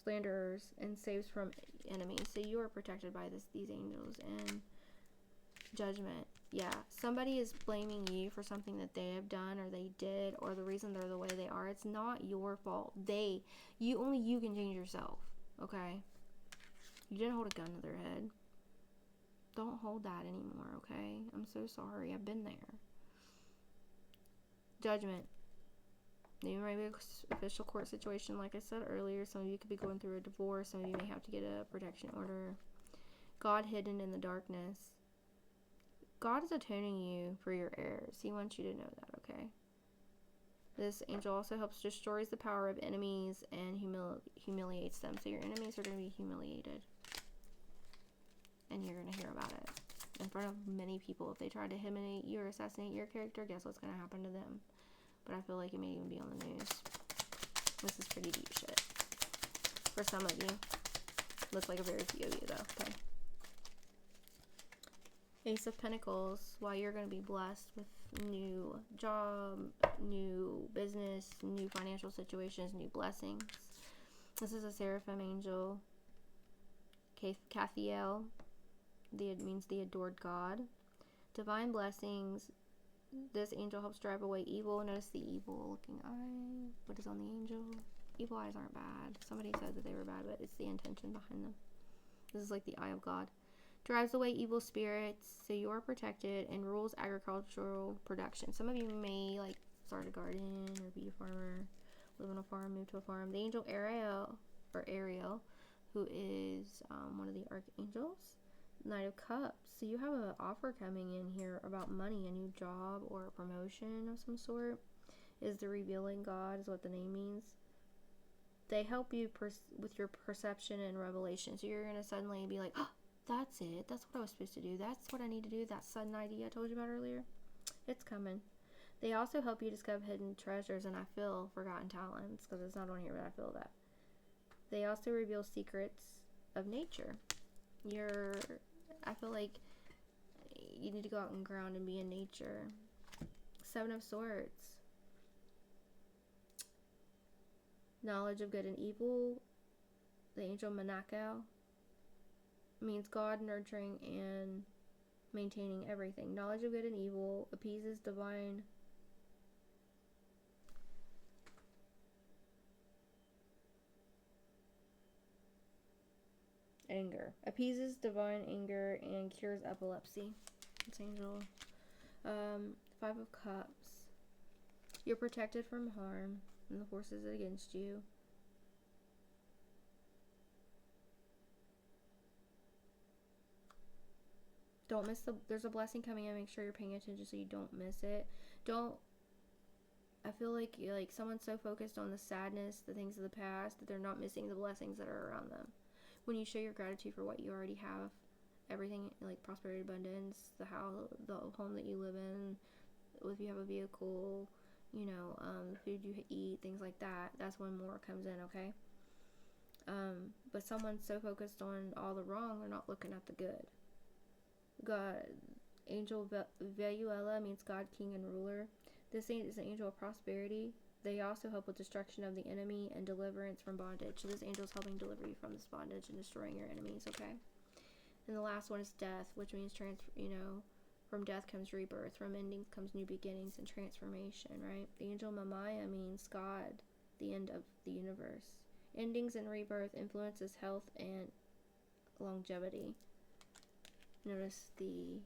and saves from enemies. So you are protected by these angels. And judgment. Yeah, somebody is blaming you for something that they have done or they did, or the reason they're the way they are. It's not your fault. Only you can change yourself. Okay? You didn't hold a gun to their head. Don't hold that anymore, okay? I'm so sorry. I've been there. Judgment. You might be an official court situation, like I said earlier. Some of you could be going through a divorce. Some of you may have to get a protection order. God hidden in the darkness. God is atoning you for your errors. He wants you to know that, okay? This angel also destroys the power of enemies and humiliates them. So your enemies are going to be humiliated. And you're going to hear about it. in front of many people. If they try to eliminate you or assassinate your character, guess what's going to happen to them? But I feel like it may even be on the news. This is pretty deep shit. For some of you. Looks like a very few of you, though. Okay. Ace of Pentacles. Why you're going to be blessed with new job, new business, new financial situations, new blessings. This is a Seraphim angel. Cathiel. It means the adored God. Divine blessings. This angel helps drive away evil. Notice the evil looking eye. What is on the angel? Evil eyes aren't bad. Somebody said that they were bad, but it's the intention behind them. This is like the eye of God. Drives away evil spirits, so you are protected, and rules agricultural production. Some of you may like start a garden or be a farmer, live on a farm, move to a farm. The angel Ariel, who is one of the archangels. Knight of Cups. So you have an offer coming in here about money, a new job or a promotion of some sort. Is the revealing God, is what the name means. They help you with your perception and revelation. So you're going to suddenly be like, oh, that's it. That's what I was supposed to do. That's what I need to do. That sudden idea I told you about earlier. It's coming. They also help you discover hidden treasures, and I feel forgotten talents, because it's not on here, but I feel that. They also reveal secrets of nature. I feel like you need to go out and ground and be in nature. Seven of Swords. Knowledge of good and evil. The angel Manakal means God nurturing and maintaining everything. Knowledge of good and evil appeases divine anger. Appeases divine anger and cures epilepsy. This angel. Five of Cups. You're protected from harm and the forces against you. Don't miss there's a blessing coming in. Make sure you're paying attention so you don't miss it. I feel like someone's so focused on the sadness, the things of the past, that they're not missing the blessings that are around them. When you show your gratitude for what you already have, everything like prosperity, abundance, the home that you live in, if you have a vehicle, the food you eat, things like that, that's when more comes in, okay? But someone's so focused on all the wrong, they're not looking at the good. God, angel Veluela means God, king, and ruler. This is an angel of prosperity. They also help with destruction of the enemy and deliverance from bondage. So this angel is helping deliver you from this bondage and destroying your enemies, okay? And the last one is death, which means from death comes rebirth. From endings comes new beginnings and transformation, right? The angel Mamaya means God, the end of the universe. Endings and rebirth influences health and longevity. Notice the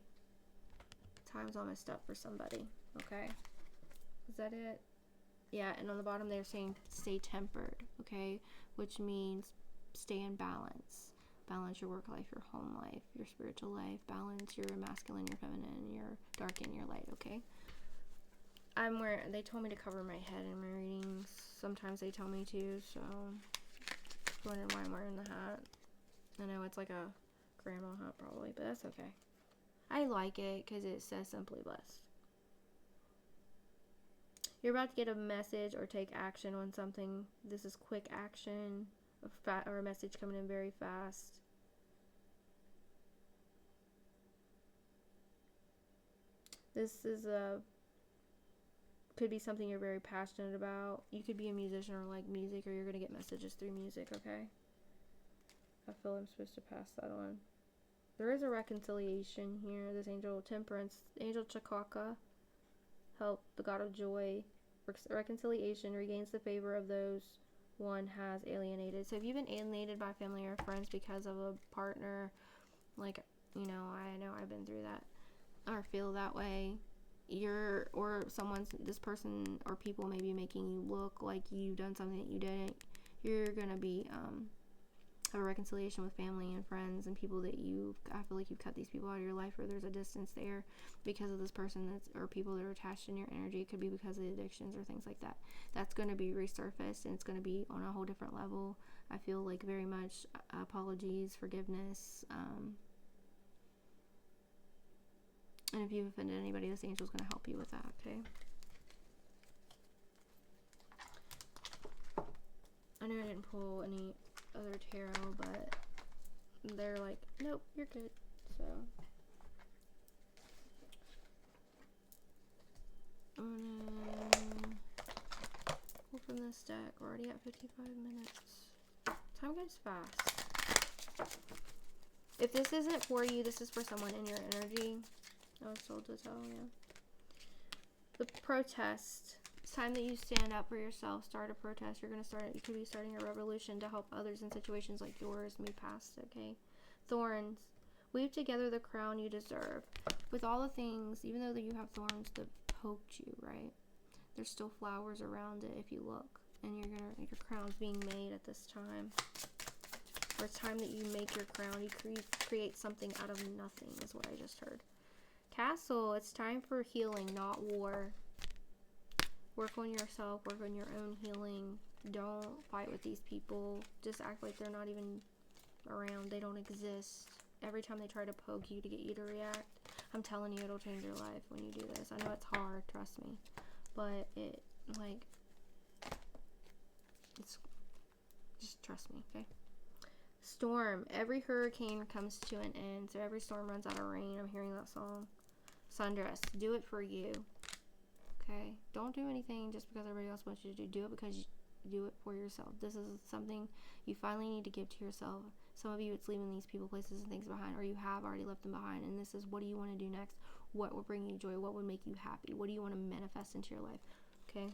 time's almost up for somebody, okay? Is that it? Yeah, and on the bottom they're saying stay tempered, okay? Which means stay in balance. Balance your work life, your home life, your spiritual life. Balance your masculine, your feminine, your dark and your light, okay? They told me to cover my head in my readings. Sometimes they tell me to, so wondering why I'm wearing the hat. I know it's like a grandma hat probably, but that's okay. I like it because it says simply blessed. You're about to get a message or take action on something. This is quick action or a message coming in very fast. This is could be something you're very passionate about. You could be a musician or like music, or you're going to get messages through music, okay? I feel I'm supposed to pass that on. There is a reconciliation here. This angel Temperance, angel Chakaka, help the God of joy. Reconciliation regains the favor of those one has alienated. So if you've been alienated by family or friends because of a partner, like, I know I've been through that, or feel that way, this person or people may be making you look like you've done something that you didn't. You're going to be, have a reconciliation with family and friends and people that I feel like you've cut these people out of your life, or there's a distance there because of this person or people that are attached in your energy. It could be because of the addictions or things like that. That's going to be resurfaced, and it's going to be on a whole different level. I feel like very much apologies, forgiveness, And if you've offended anybody, this angel's going to help you with that, okay? I know I didn't pull any other tarot, but they're like, nope, you're good. So I'm gonna pull from this deck. We're already at 55 minutes. Time goes fast. If this isn't for you, this is for someone in your energy. I was told to tell you. The protest. It's time that you stand up for yourself. Start a protest. You could be starting a revolution to help others in situations like yours move past, okay? Thorns. Weave together the crown you deserve. With all the things, even though that you have thorns that poked you, right? There's still flowers around it if you look. And your crown's being made at this time. Or it's time that you make your crown. You create something out of nothing is what I just heard. Castle. It's time for healing, not war. Work on yourself. Work on your own healing. Don't fight with these people. Just act like they're not even around. They don't exist. Every time they try to poke you to get you to react, I'm telling you, it'll change your life when you do this. I know it's hard, trust me. But it's just trust me, okay? Storm. Every hurricane comes to an end, so every storm runs out of rain. I'm hearing that song. Sundress. Do it for you. Okay? Don't do anything just because everybody else wants you to do. Do it because you do it for yourself. This is something you finally need to give to yourself. Some of you, it's leaving these people, places, and things behind, or you have already left them behind. And this is, what do you want to do next? What will bring you joy? What would make you happy? What do you want to manifest into your life? Okay?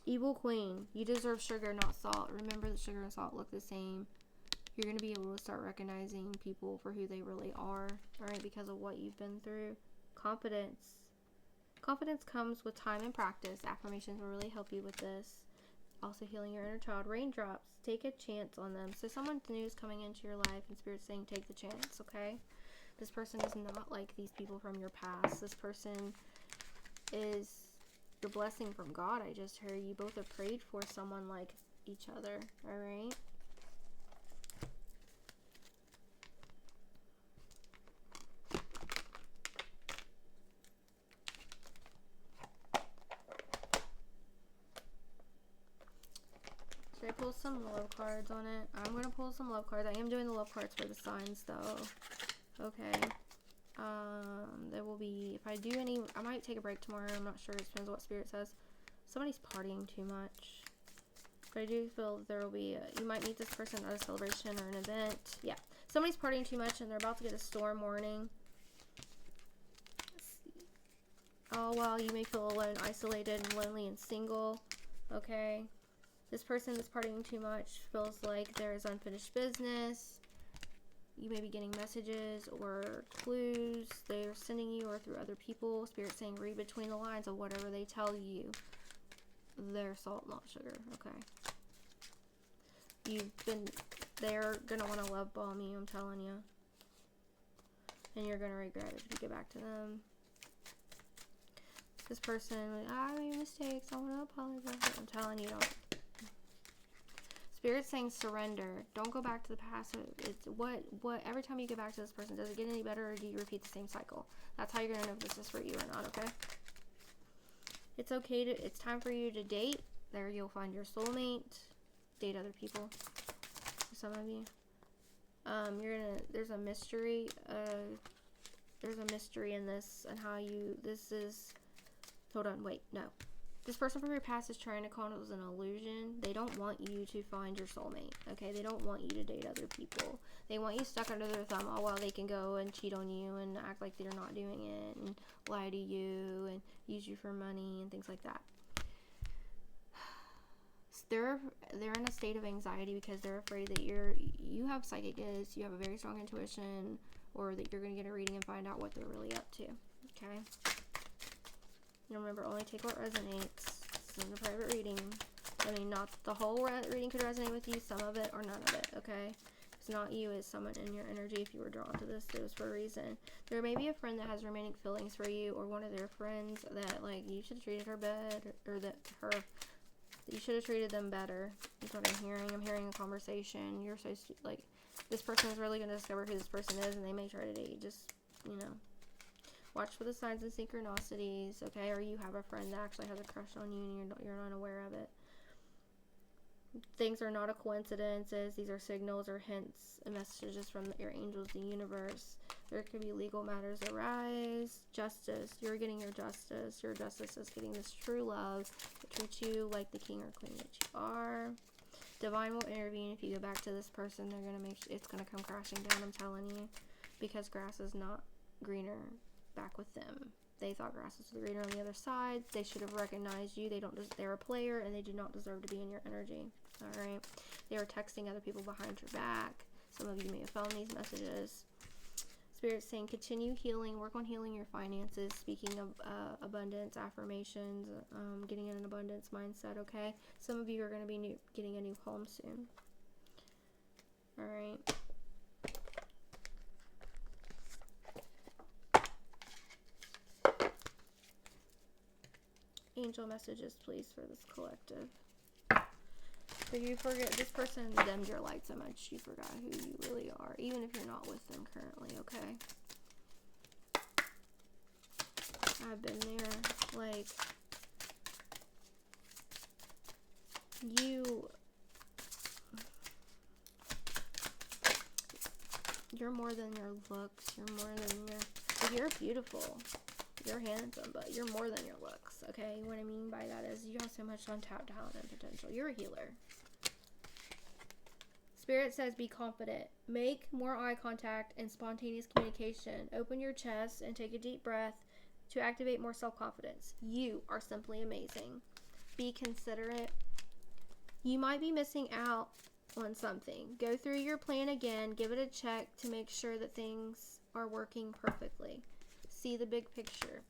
Evil Queen. You deserve sugar, not salt. Remember that sugar and salt look the same. You're going to be able to start recognizing people for who they really are, alright, because of what you've been through. Confidence. Confidence comes with time and practice. Affirmations will really help you with this. Also healing your inner child. Raindrops. Take a chance on them. So someone new is coming into your life and Spirit's saying take the chance, okay? This person is not like these people from your past. This person is your blessing from God. I just heard you both have prayed for someone like each other, alright? Should I pull some love cards on it? I'm going to pull some love cards. I am doing the love cards for the signs, though. Okay. There will be, if I do any, I might take a break tomorrow. I'm not sure. It depends on what Spirit says. Somebody's partying too much. But I do feel that there will be, you might meet this person at a celebration or an event. Yeah. Somebody's partying too much and they're about to get a storm warning. Let's see. Oh, well, you may feel alone, isolated, and lonely, and single. Okay. This person that's partying too much feels like there is unfinished business. You may be getting messages or clues they're sending you or through other people. Spirit saying read between the lines of whatever they tell you. They're salt, not sugar. Okay. They're going to want to love bomb you, I'm telling you. And you're going to regret it if you get back to them. This person, I made mistakes. I want to apologize. I'm telling you, don't. Spirit's saying surrender. Don't go back to the past. It's what every time you get back to this person, does it get any better or do you repeat the same cycle? That's how you're gonna know if this is for you or not, okay? It's okay to, it's time for you to date. There you'll find your soulmate. Date other people. For some of you. There's a mystery. There's a mystery in this and how hold on, wait, no. This person from your past is trying to call it was an illusion. They don't want you to find your soulmate, okay? They don't want you to date other people. They want you stuck under their thumb all while they can go and cheat on you and act like they're not doing it and lie to you and use you for money and things like that. They're in a state of anxiety because they're afraid that you have psychic gifts, you have a very strong intuition, or that you're going to get a reading and find out what they're really up to, okay? Remember, only take what resonates. This is a private reading. I mean, not the whole reading could resonate with you, some of it or none of it, okay? If it's not you, it's someone in your energy. If you were drawn to this, it was for a reason. There may be a friend that has romantic feelings for you, or one of their friends that, like, you should have treated her better, or that you should have treated them better. That's what I'm hearing. I'm hearing a conversation. You're so, like, this person is really going to discover who this person is, and they may try to date you, just, you know. Watch for the signs and synchronicities, okay? Or you have a friend that actually has a crush on you and you're not aware of it. Things are not a coincidences. These are signals or hints and messages from your angels, the universe. There could be legal matters arise. Justice. You're getting your justice. Your justice is getting this true love that treats you like the king or queen that you are. Divine will intervene. If you go back to this person, they're gonna it's gonna come crashing down, I'm telling you, because grass is not greener back with them. They thought grass was greener on the other side. They should have recognized you. They're a player and they do not deserve to be in your energy. All right. They are texting other people behind your back. Some of you may have found these messages. Spirit's saying continue healing, work on healing your finances. Speaking of abundance, affirmations, getting in an abundance mindset, okay? Some of you are going to be getting a new home soon. All right. Angel messages, please, for this collective. So you forget, this person dimmed your light so much, you forgot who you really are, even if you're not with them currently, okay? I've been there, like, you're more than your looks, you're beautiful, you're handsome, but you're more than your looks, okay? What I mean by that is you have so much untapped talent and potential. You're a healer. Spirit says be confident. Make more eye contact and spontaneous communication. Open your chest and take a deep breath to activate more self-confidence. You are simply amazing. Be considerate. You might be missing out on something. Go through your plan again. Give it a check to make sure that things are working perfectly. See the big picture.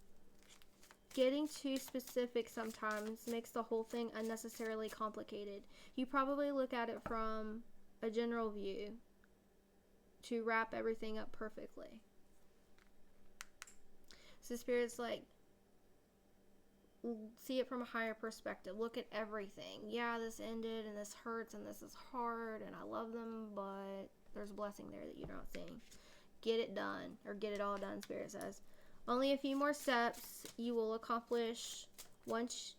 Getting too specific sometimes makes the whole thing unnecessarily complicated. You probably look at it from a general view to wrap everything up perfectly. So Spirit's like, see it from a higher perspective. Look at everything. Yeah, this ended and this hurts and this is hard and I love them, but there's a blessing there that you're not seeing. Get it done, or get it all done, Spirit says. Only a few more steps you will accomplish once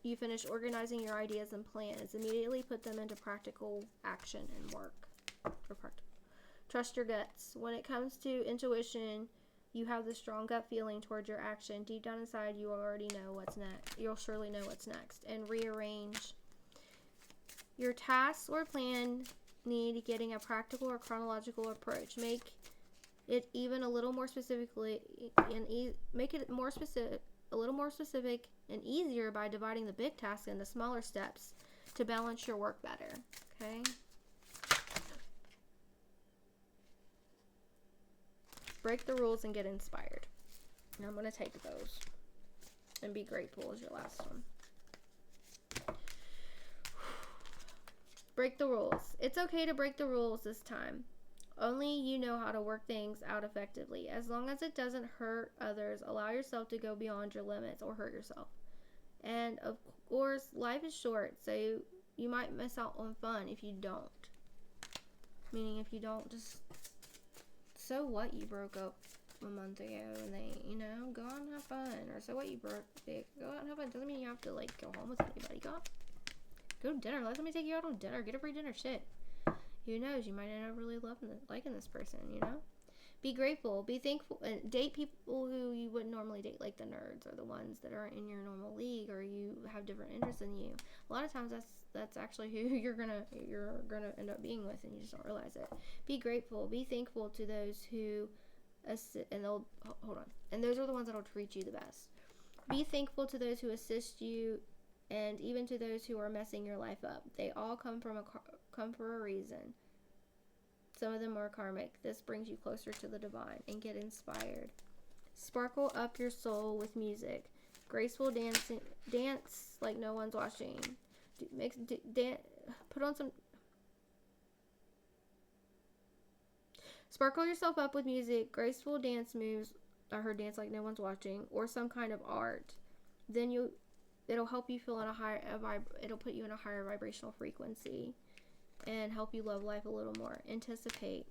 you finish organizing your ideas and plans. Immediately put them into practical action and work. Trust your guts. When it comes to intuition, you have the strong gut feeling towards your action. Deep down inside, you already know what's next. You'll surely know what's next. And rearrange. Your tasks or plan need getting a practical or chronological approach. Make it even a little more specifically and make it more specific, a little more specific and easier by dividing the big tasks into smaller steps to balance your work better. Okay. Break the rules and get inspired. And I'm going to take those. And be grateful is your last one. Break the rules. It's okay to break the rules this time. Only you know how to work things out effectively. As long as it doesn't hurt others, allow yourself to go beyond your limits or hurt yourself. And of course, life is short, so you might miss out on fun if you don't. Meaning if you don't, just, so what, you broke up a month ago and they, go out and have fun. Or so what, you go out and have fun. Doesn't mean you have to, like, go home with anybody. Go to dinner. Let somebody take you out on dinner. Get a free dinner. Shit. Who knows? You might end up really liking this person, Be grateful. Be thankful. Date people who you wouldn't normally date, like the nerds or the ones that aren't in your normal league or you have different interests than you. A lot of times that's actually who you're gonna end up being with, and you just don't realize it. Be grateful. Be thankful to those who and those are the ones that'll treat you the best. Be thankful to those who assist you, and even to those who are messing your life up. They all come for a reason. Some of them are karmic. This brings you closer to the divine, and get inspired. Sparkle up your soul with music. Graceful dance like no one's watching. Put on some. Sparkle yourself up with music, graceful dance moves. I heard dance like no one's watching, or some kind of art. Then it'll help you feel it'll put you in a higher vibrational frequency and help you love life a little more. Anticipate.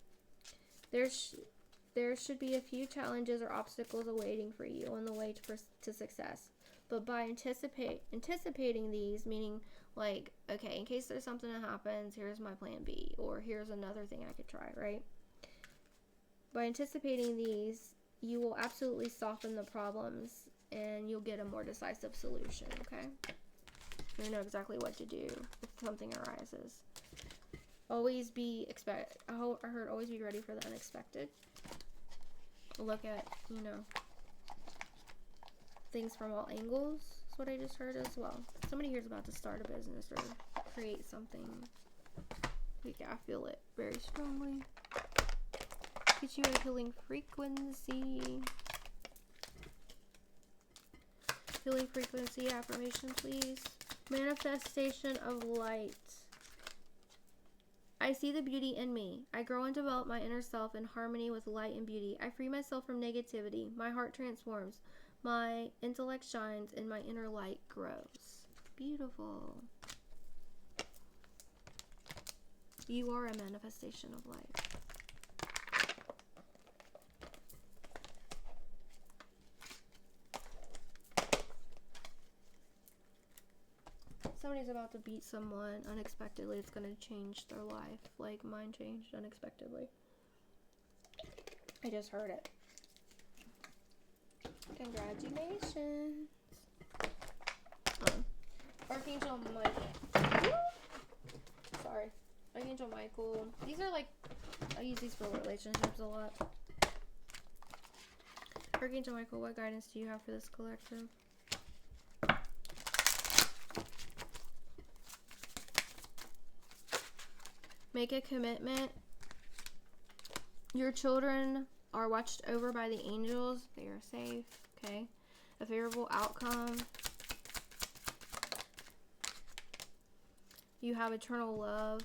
There should be a few challenges or obstacles awaiting for you on the way to success. But by anticipating these, meaning like, okay, in case there's something that happens, here's my plan B, or here's another thing I could try, right? By anticipating these, you will absolutely soften the problems and you'll get a more decisive solution, okay? You know exactly what to do if something arises. Always be I heard always be ready for the unexpected. Look at, you know, things from all angles. That's what I just heard as well. Somebody here's about to start a business or create something. Yeah, I feel it very strongly. Get you a healing frequency. Healing frequency affirmation, please. Manifestation of light. I see the beauty in me. I grow and develop my inner self in harmony with light and beauty. I free myself from negativity. My heart transforms. My intellect shines and my inner light grows. Beautiful. You are a manifestation of light. Somebody's about to beat someone unexpectedly. It's going to change their life. Like mine changed unexpectedly. I just heard it. Congratulations. Archangel Michael. Sorry. Archangel Michael. These are like, I use these for relationships a lot. Archangel Michael, what guidance do you have for this collective? Make a commitment. Your children are watched over by the angels. They are safe. Okay. A favorable outcome. You have eternal love.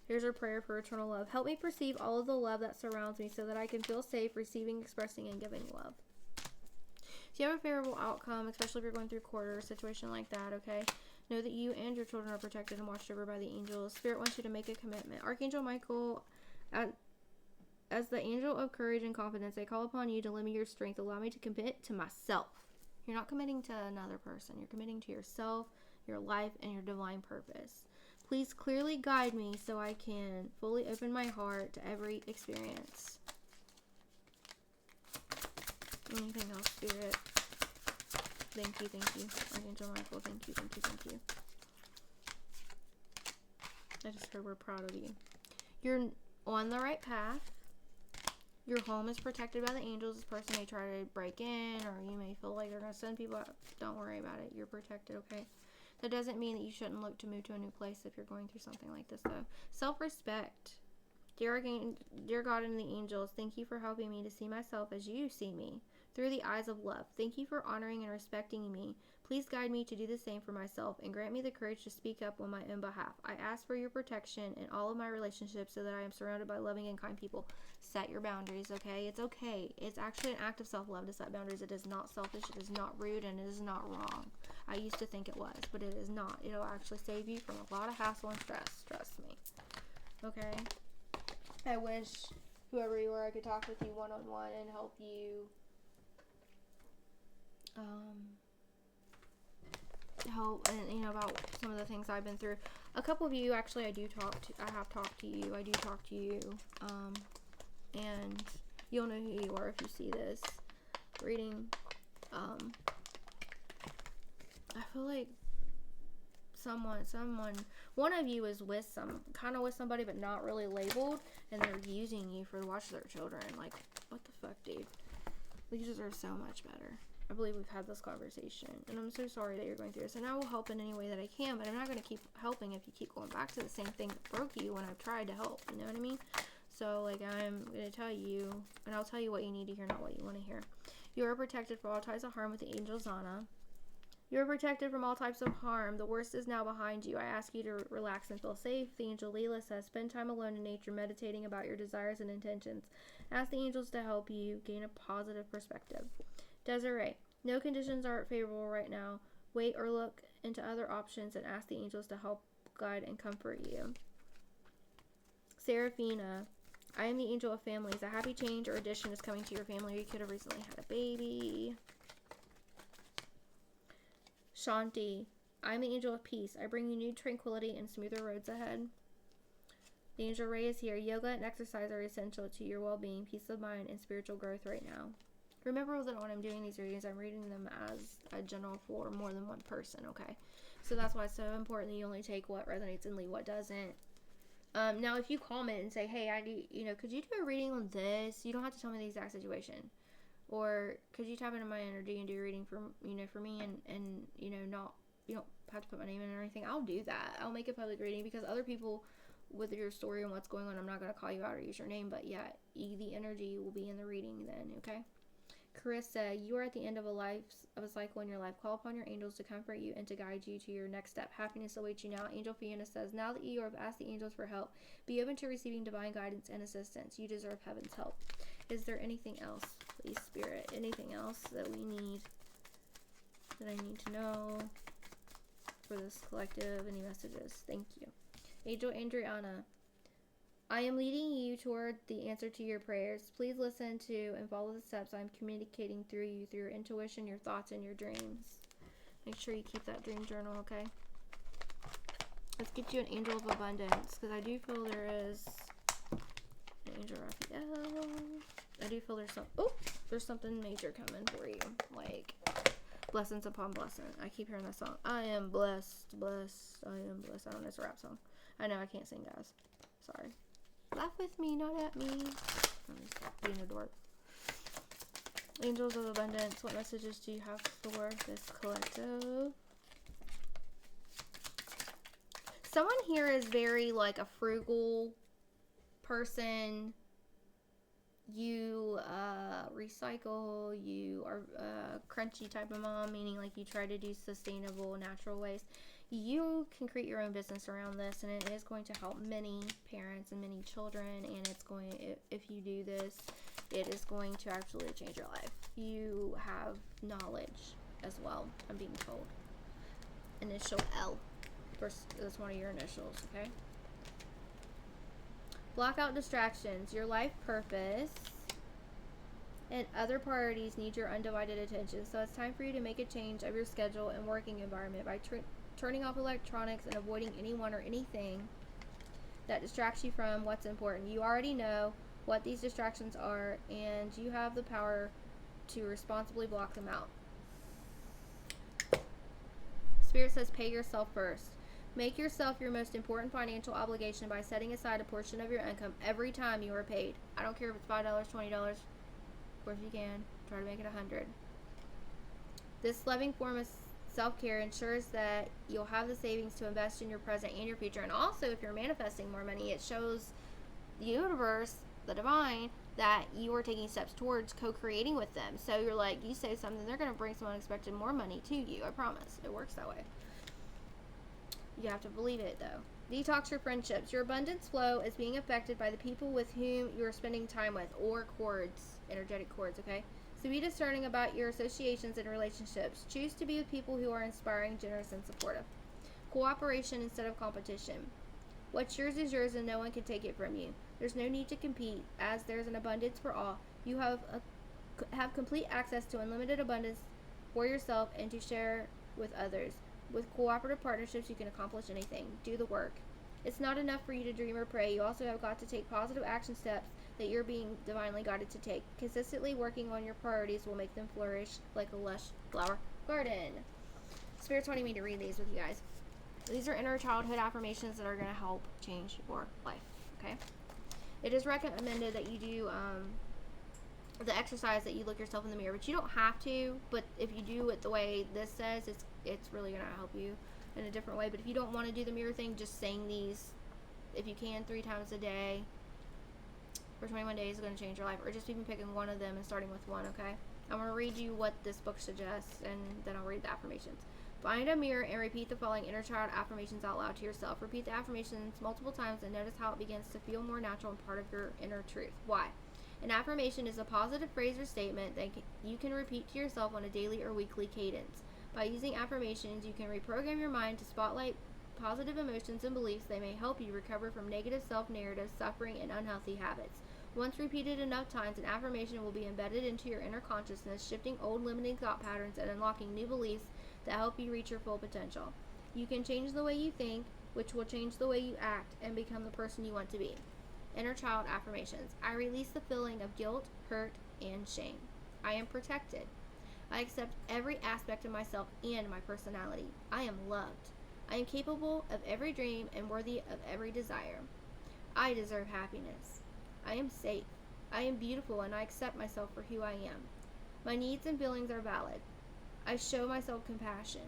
Here's our prayer for eternal love. Help me perceive all of the love that surrounds me so that I can feel safe receiving, expressing, and giving love. So you have a favorable outcome, especially if you're going through court or a situation like that, okay? Know that you and your children are protected and watched over by the angels. Spirit wants you to make a commitment. Archangel Michael, as the angel of courage and confidence, I call upon you to lend me your strength. Allow me to commit to myself. You're not committing to another person. You're committing to yourself, your life, and your divine purpose. Please clearly guide me so I can fully open my heart to every experience. Anything else, Spirit? Thank you, Archangel Michael, thank you. I just heard we're proud of you. You're on the right path. Your home is protected by the angels. This person may try to break in, or you may feel like they're going to send people out. Don't worry about it. You're protected, okay? That doesn't mean that you shouldn't look to move to a new place if you're going through something like this, though. Self-respect. Dear God and the angels, thank you for helping me to see myself as you see me, through the eyes of love. Thank you for honoring and respecting me. Please guide me to do the same for myself and grant me the courage to speak up on my own behalf. I ask for your protection in all of my relationships so that I am surrounded by loving and kind people. Set your boundaries, okay? It's okay. It's actually an act of self-love to set boundaries. It is not selfish. It is not rude, and it is not wrong. I used to think it was, but it is not. It'll actually save you from a lot of hassle and stress. Trust me. Okay? I wish whoever you are, I could talk with you one-on-one and help you help and about some of the things I've been through. A couple of you actually I have talked to you. I do talk to you. And you'll know who you are if you see this reading. I feel like one of you is with somebody but not really labeled, and they're using you for to watch their children. Like, what the fuck, dude? You deserve so much better. I believe we've had this conversation, and I'm so sorry that you're going through this, and I will help in any way that I can, but I'm not going to keep helping if you keep going back to the same thing that broke you when I've tried to help, you know what I mean? So, like, I'm going to tell you, and I'll tell you what you need to hear, not what you want to hear. You are protected from all types of harm with the angel Zana. You are protected from all types of harm. The worst is now behind you. I ask you to relax and feel safe. The angel Leela says, spend time alone in nature, meditating about your desires and intentions. Ask the angels to help you gain a positive perspective. Desiree, no conditions are favorable right now. Wait or look into other options and ask the angels to help guide and comfort you. Serafina, I am the angel of families. A happy change or addition is coming to your family. You could have recently had a baby. Shanti. I am the angel of peace. I bring you new tranquility and smoother roads ahead. The angel Ray is here. Yoga and exercise are essential to your well-being, peace of mind, and spiritual growth right now. Remember that when I'm doing these readings, I'm reading them as a general for more than one person, okay? So that's why it's so important that you only take what resonates and leave what doesn't. Now, if you comment and say, hey, I do, could you do a reading on this? You don't have to tell me the exact situation. Or could you tap into my energy and do a reading for me and you don't have to put my name in or anything. I'll do that. I'll make a public reading because other people with your story and what's going on, I'm not going to call you out or use your name, but yeah, the energy will be in the reading then, okay? Carissa, you are at the end of a cycle in your life. Call upon your angels to comfort you and to guide you to your next step. Happiness awaits you now. Angel Fiona says, now that you have asked the angels for help, be open to receiving divine guidance and assistance. You deserve heaven's help. Is there anything else, please, Spirit? Anything else that we need, that I need to know for this collective? Any messages? Thank you. Angel Andriana, I am leading you toward the answer to your prayers. Please listen to and follow the steps I'm communicating through you, through your intuition, your thoughts, and your dreams. Make sure you keep that dream journal, okay? Let's get you an angel of abundance, because I do feel there is an angel Raphael. I do feel there's something major coming for you, like blessings upon blessing. I keep hearing that song. I am blessed, I am blessed. I don't know, it's a rap song. I know I can't sing, guys. Sorry. Laugh with me, not at me. I'm just being a dork. Angels of abundance, what messages do you have for this collective? Someone here is very like a frugal person. You recycle. You are a crunchy type of mom, meaning like you try to do sustainable, natural ways. You can create your own business around this, and it is going to help many parents and many children, and it's going, if you do this, it is going to actually change your life. You have knowledge as well, I'm being told. Initial L. That's one of your initials, okay? Block out distractions. Your life purpose and other priorities need your undivided attention. So it's time for you to make a change of your schedule and working environment by turning off electronics and avoiding anyone or anything that distracts you from what's important. You already know what these distractions are, and you have the power to responsibly block them out. Spirit says pay yourself first. Make yourself your most important financial obligation by setting aside a portion of your income every time you are paid. I don't care if it's $5, $20, or if you can, try to make it $100. This loving form of self-care ensures that you'll have the savings to invest in your present and your future. And also, if you're manifesting more money, it shows the universe, the divine, that you are taking steps towards co-creating with them. So you're like, you say something, they're going to bring some unexpected more money to you. I promise. It works that way. You have to believe it, though. Detox your friendships. Your abundance flow is being affected by the people with whom you are spending time with, or cords, energetic cords, okay? So be discerning about your associations and relationships. Choose to be with people who are inspiring, generous, and supportive. Cooperation instead of competition. What's yours is yours, and no one can take it from you. There's no need to compete, as there's an abundance for all. You have complete access to unlimited abundance for yourself and to share with others. With cooperative partnerships, you can accomplish anything. Do the work. It's not enough for you to dream or pray. You also have got to take positive action steps that you're being divinely guided to take. Consistently working on your priorities will make them flourish like a lush flower garden. Spirit's wanting me to read these with you guys. These are inner childhood affirmations that are going to help change your life, okay? It is recommended that you do the exercise that you look yourself in the mirror, but you don't have to. But if you do it the way this says, it's really going to help you in a different way. But if you don't want to do the mirror thing, just saying these, if you can, 3 times a day for 21 days is going to change your life. Or just even picking one of them and starting with one, okay? I'm going to read you what this book suggests, and then I'll read the affirmations. Find a mirror and repeat the following inner child affirmations out loud to yourself. Repeat the affirmations multiple times and notice how it begins to feel more natural and part of your inner truth. Why? An affirmation is a positive phrase or statement that you can repeat to yourself on a daily or weekly cadence. By using affirmations, you can reprogram your mind to spotlight positive emotions and beliefs, they may help you recover from negative self-narratives, suffering, and unhealthy habits. Once repeated enough times, an affirmation will be embedded into your inner consciousness, shifting old limiting thought patterns and unlocking new beliefs that help you reach your full potential. You can change the way you think, which will change the way you act and become the person you want to be. Inner child affirmations. I release the feeling of guilt, hurt, and shame. I am protected. I accept every aspect of myself and my personality. I am loved. I am capable of every dream and worthy of every desire. I deserve happiness. I am safe. I am beautiful and I accept myself for who I am. My needs and feelings are valid. I show myself compassion.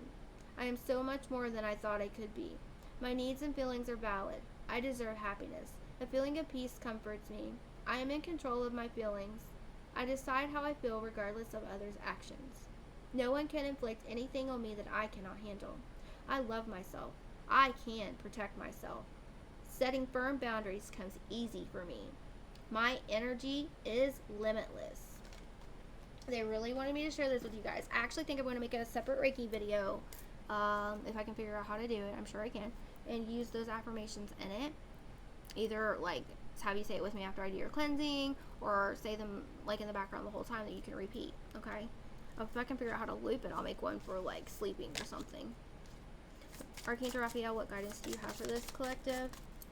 I am so much more than I thought I could be. My needs and feelings are valid. I deserve happiness. A feeling of peace comforts me. I am in control of my feelings. I decide how I feel regardless of others' actions. No one can inflict anything on me that I cannot handle. I love myself. I can protect myself. Setting firm boundaries comes easy for me. My energy is limitless. They really wanted me to share this with you guys. I actually think I'm going to make a separate Reiki video, if I can figure out how to do it. I'm sure I can. And use those affirmations in it. Either like have you say it with me after I do your cleansing, or say them like in the background the whole time that you can repeat. Okay. If I can figure out how to loop it, I'll make one for like sleeping or something. Archangel Raphael, what guidance do you have for this collective?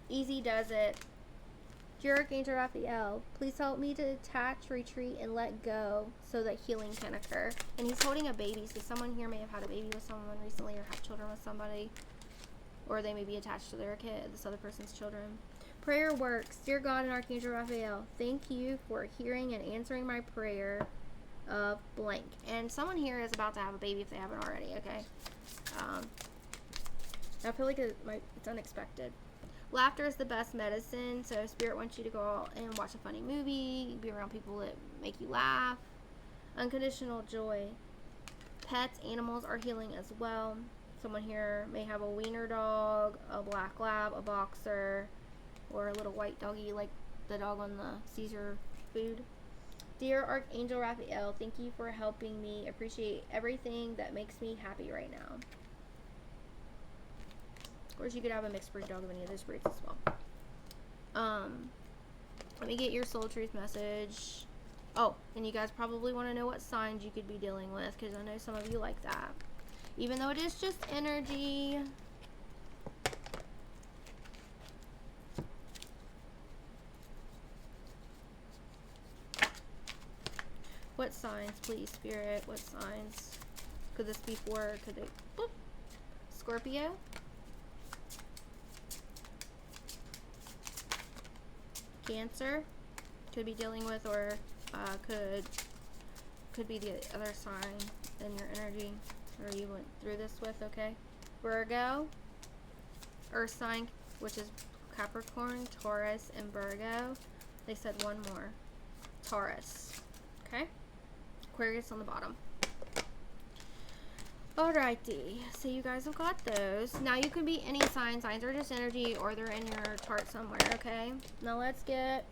Easy does it. Dear Archangel Raphael, please help me to detach, retreat, and let go so that healing can occur. And he's holding a baby, so someone here may have had a baby with someone recently or have children with somebody. Or they may be attached to their kid, this other person's children. Prayer works. Dear God and Archangel Raphael, thank you for hearing and answering my prayer of blank. And someone here is about to have a baby if they haven't already, okay? I feel like it's unexpected. Laughter is the best medicine, so Spirit wants you to go out and watch a funny movie, be around people that make you laugh. Unconditional joy. Pets, animals are healing as well. Someone here may have a wiener dog, a black lab, a boxer, or a little white doggy like the dog on the Caesar food. Dear Archangel Raphael, thank you for helping me appreciate everything that makes me happy right now. Of course, you could have a mixed breed dog of any of those breeds as well. Let me get your soul truth message. Oh, and you guys probably want to know what signs you could be dealing with, because I know some of you like that. Even though it is just energy. What signs, please, Spirit? What signs? Could this be for, could they, boop. Scorpio? Cancer? Could be dealing with, or could be the other sign in your energy, or you went through this with, okay? Virgo? Earth sign, which is Capricorn, Taurus, and Virgo. They said one more. Taurus. Okay? Aquarius on the bottom. Alrighty, so you guys have got those. Now you can be any sign. Signs are just energy, or they're in your chart somewhere, okay? Now let's get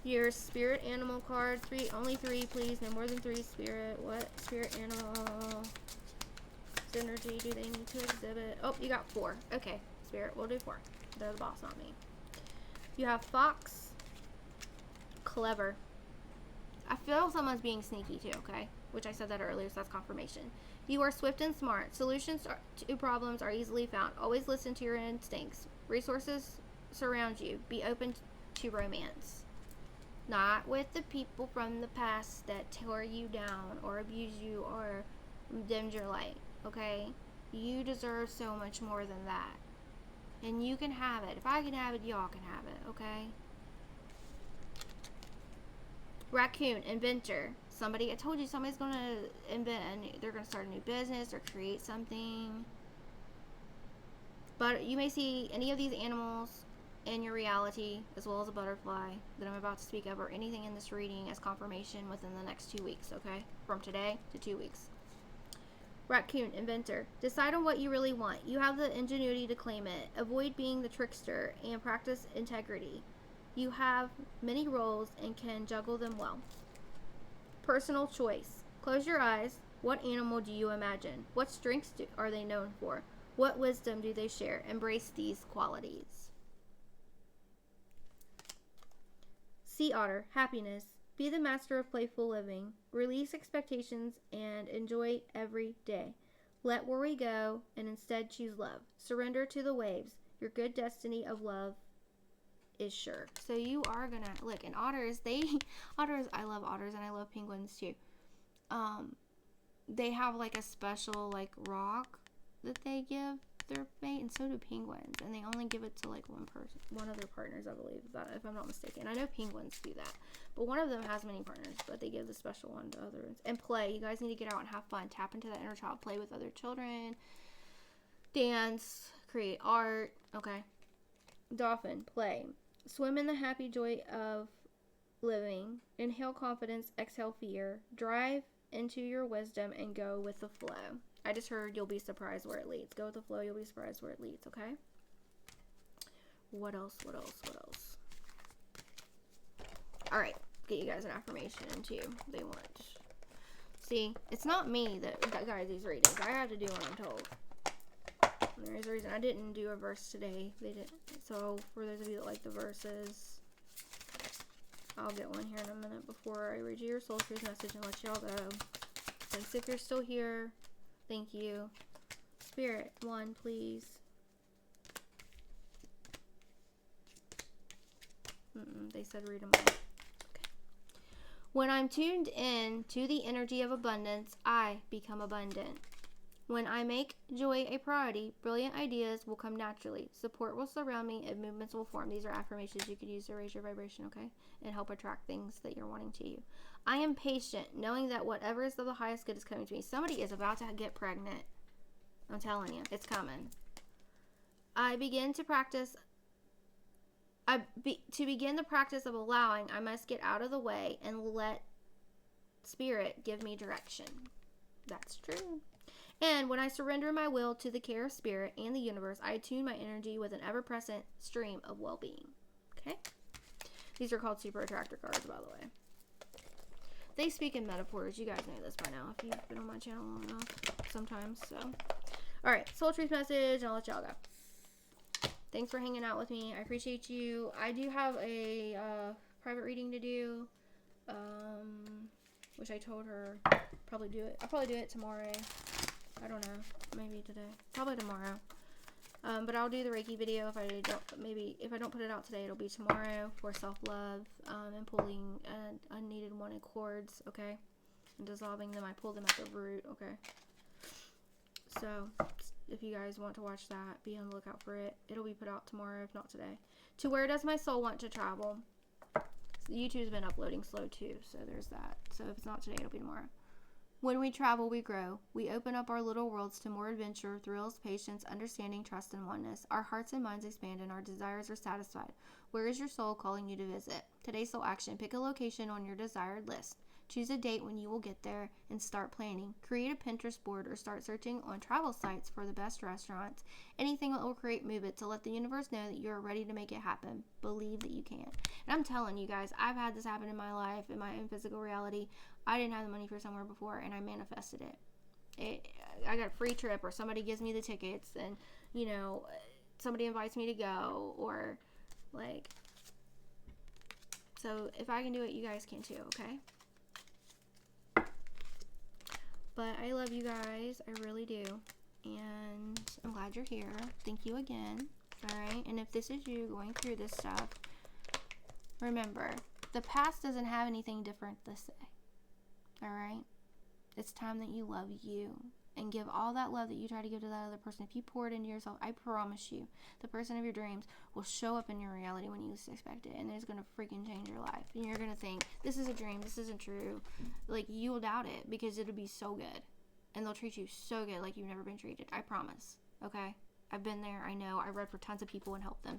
your spirit animal card. Only three, please. No more than three, Spirit. What spirit animal energy do they need to exhibit? Oh, you got 4. Okay, Spirit, we'll do 4. They're the boss, not me. You have fox. Clever. I feel someone's being sneaky too, okay? Which I said that earlier, so that's confirmation. You are swift and smart. Solutions to problems are easily found. Always listen to your instincts. Resources surround you. Be open to romance. Not with the people from the past that tore you down or abuse you or dimmed your light, okay? You deserve so much more than that. And you can have it. If I can have it, y'all can have it, okay? Raccoon, inventor. I told you somebody's going to invent they're going to start a new business or create something. But you may see any of these animals in your reality, as well as a butterfly that I'm about to speak of, or anything in this reading as confirmation within the next 2 weeks, okay? From today to 2 weeks. Raccoon, inventor. Decide on what you really want. You have the ingenuity to claim it. Avoid being the trickster and practice integrity. You have many roles and can juggle them well. Personal choice. Close your eyes. What animal do you imagine? What strengths are they known for? What wisdom do they share? Embrace these qualities. Sea otter, happiness. Be the master of playful living. Release expectations and enjoy every day. Let worry go and instead choose love. Surrender to the waves. Your good destiny of love is sure. So you are gonna look, and otters, I love otters and I love penguins too. They have like a special like rock that they give their mate, and so do penguins, and they only give it to like one of their partners, I believe, if I'm not mistaken. I know penguins do that, but one of them has many partners, but they give the special one to others. And play. You guys need to get out and have fun. Tap into that inner child. Play with other children. Dance. Create art. Okay. Dolphin. Play. Swim in the happy joy of living. Inhale confidence. Exhale fear. Drive into your wisdom and go with the flow. I just heard you'll be surprised where it leads. Go with the flow. You'll be surprised where it leads. Okay. What else? All right. Get you guys an affirmation too. They want. See, it's not me that guys these readings. I have to do what I'm told. There's a reason I didn't do a verse today. They didn't. So for those of you that like the verses, I'll get one here in a minute before I read you your soul truth message and let y'all go. Thanks if you're still here. Thank you. Spirit, one, please. They said read them all. Okay. When I'm tuned in to the energy of abundance, I become abundant. When I make joy a priority, brilliant ideas will come naturally. Support will surround me and movements will form. These are affirmations you could use to raise your vibration, okay? And help attract things that you're wanting to you. I am patient, knowing that whatever is of the highest good is coming to me. Somebody is about to get pregnant. I'm telling you, it's coming. To begin the practice of allowing, I must get out of the way and let Spirit give me direction. That's true. And when I surrender my will to the care of Spirit and the universe, I attune my energy with an ever-present stream of well-being. Okay? These are called super attractor cards, by the way. They speak in metaphors. You guys know this by now if you've been on my channel long enough sometimes. So, all right, soul truth message, and I'll let y'all go. Thanks for hanging out with me. I appreciate you. I do have a private reading to do, which I told her I'll probably do it tomorrow. I don't know. Maybe today. Probably tomorrow. But I'll do the Reiki video if I don't put it out today, it'll be tomorrow for self-love, and pulling unneeded wanted cords, okay? And dissolving them. I pull them at the root, okay? So, if you guys want to watch that, be on the lookout for it. It'll be put out tomorrow, if not today. To where does my soul want to travel? YouTube's been uploading slow too, so there's that. So if it's not today, it'll be tomorrow. When we travel, we grow. We open up our little worlds to more adventure, thrills, patience, understanding, trust, and oneness. Our hearts and minds expand and our desires are satisfied. Where is your soul calling you to visit? Today's soul action. Pick a location on your desired list. Choose a date when you will get there and start planning. Create a Pinterest board or start searching on travel sites for the best restaurants. Anything that will create movement to let the universe know that you are ready to make it happen. Believe that you can. And I'm telling you guys, I've had this happen in my life, in my own physical reality. I didn't have the money for somewhere before, and I manifested it. I got a free trip, or somebody gives me the tickets, and, you know, somebody invites me to go, or, like, so if I can do it, you guys can too, okay? But I love you guys. I really do. And I'm glad you're here. Thank you again. Alright? And if this is you going through this stuff, remember, the past doesn't have anything different to say. Alright? It's time that you love you. And give all that love that you try to give to that other person. If you pour it into yourself, I promise you, the person of your dreams will show up in your reality when you least expect it. And it's going to freaking change your life. And you're going to think, this is a dream, this isn't true. Like, you will doubt it because it'll be so good. And they'll treat you so good like you've never been treated. I promise. Okay? I've been there. I know. I read for tons of people and helped them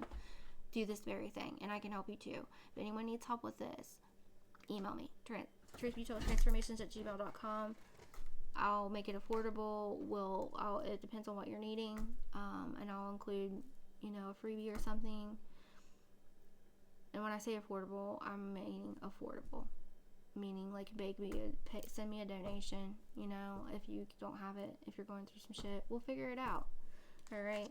do this very thing. And I can help you too. If anyone needs help with this, email me. truthbeautifultransformations@gmail.com. I'll make it affordable. It depends on what you're needing. And I'll include, you know, a freebie or something. And when I say affordable, I'm meaning affordable. Meaning, like, send me a donation, you know, if you don't have it, if you're going through some shit, we'll figure it out. All right.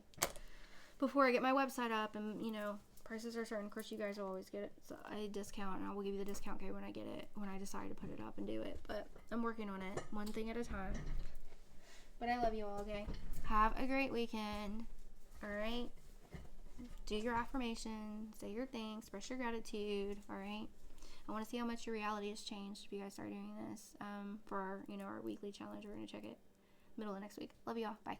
Before I get my website up and, you know, prices are certain. Of course, you guys will always get a discount, and I will give you the discount code when I get it, when I decide to put it up and do it. But I'm working on it, one thing at a time. But I love you all, okay? Have a great weekend. All right? Do your affirmations, say your thanks, express your gratitude, all right? I want to see how much your reality has changed if you guys start doing this for our, you know, our weekly challenge. We're going to check it middle of next week. Love you all. Bye.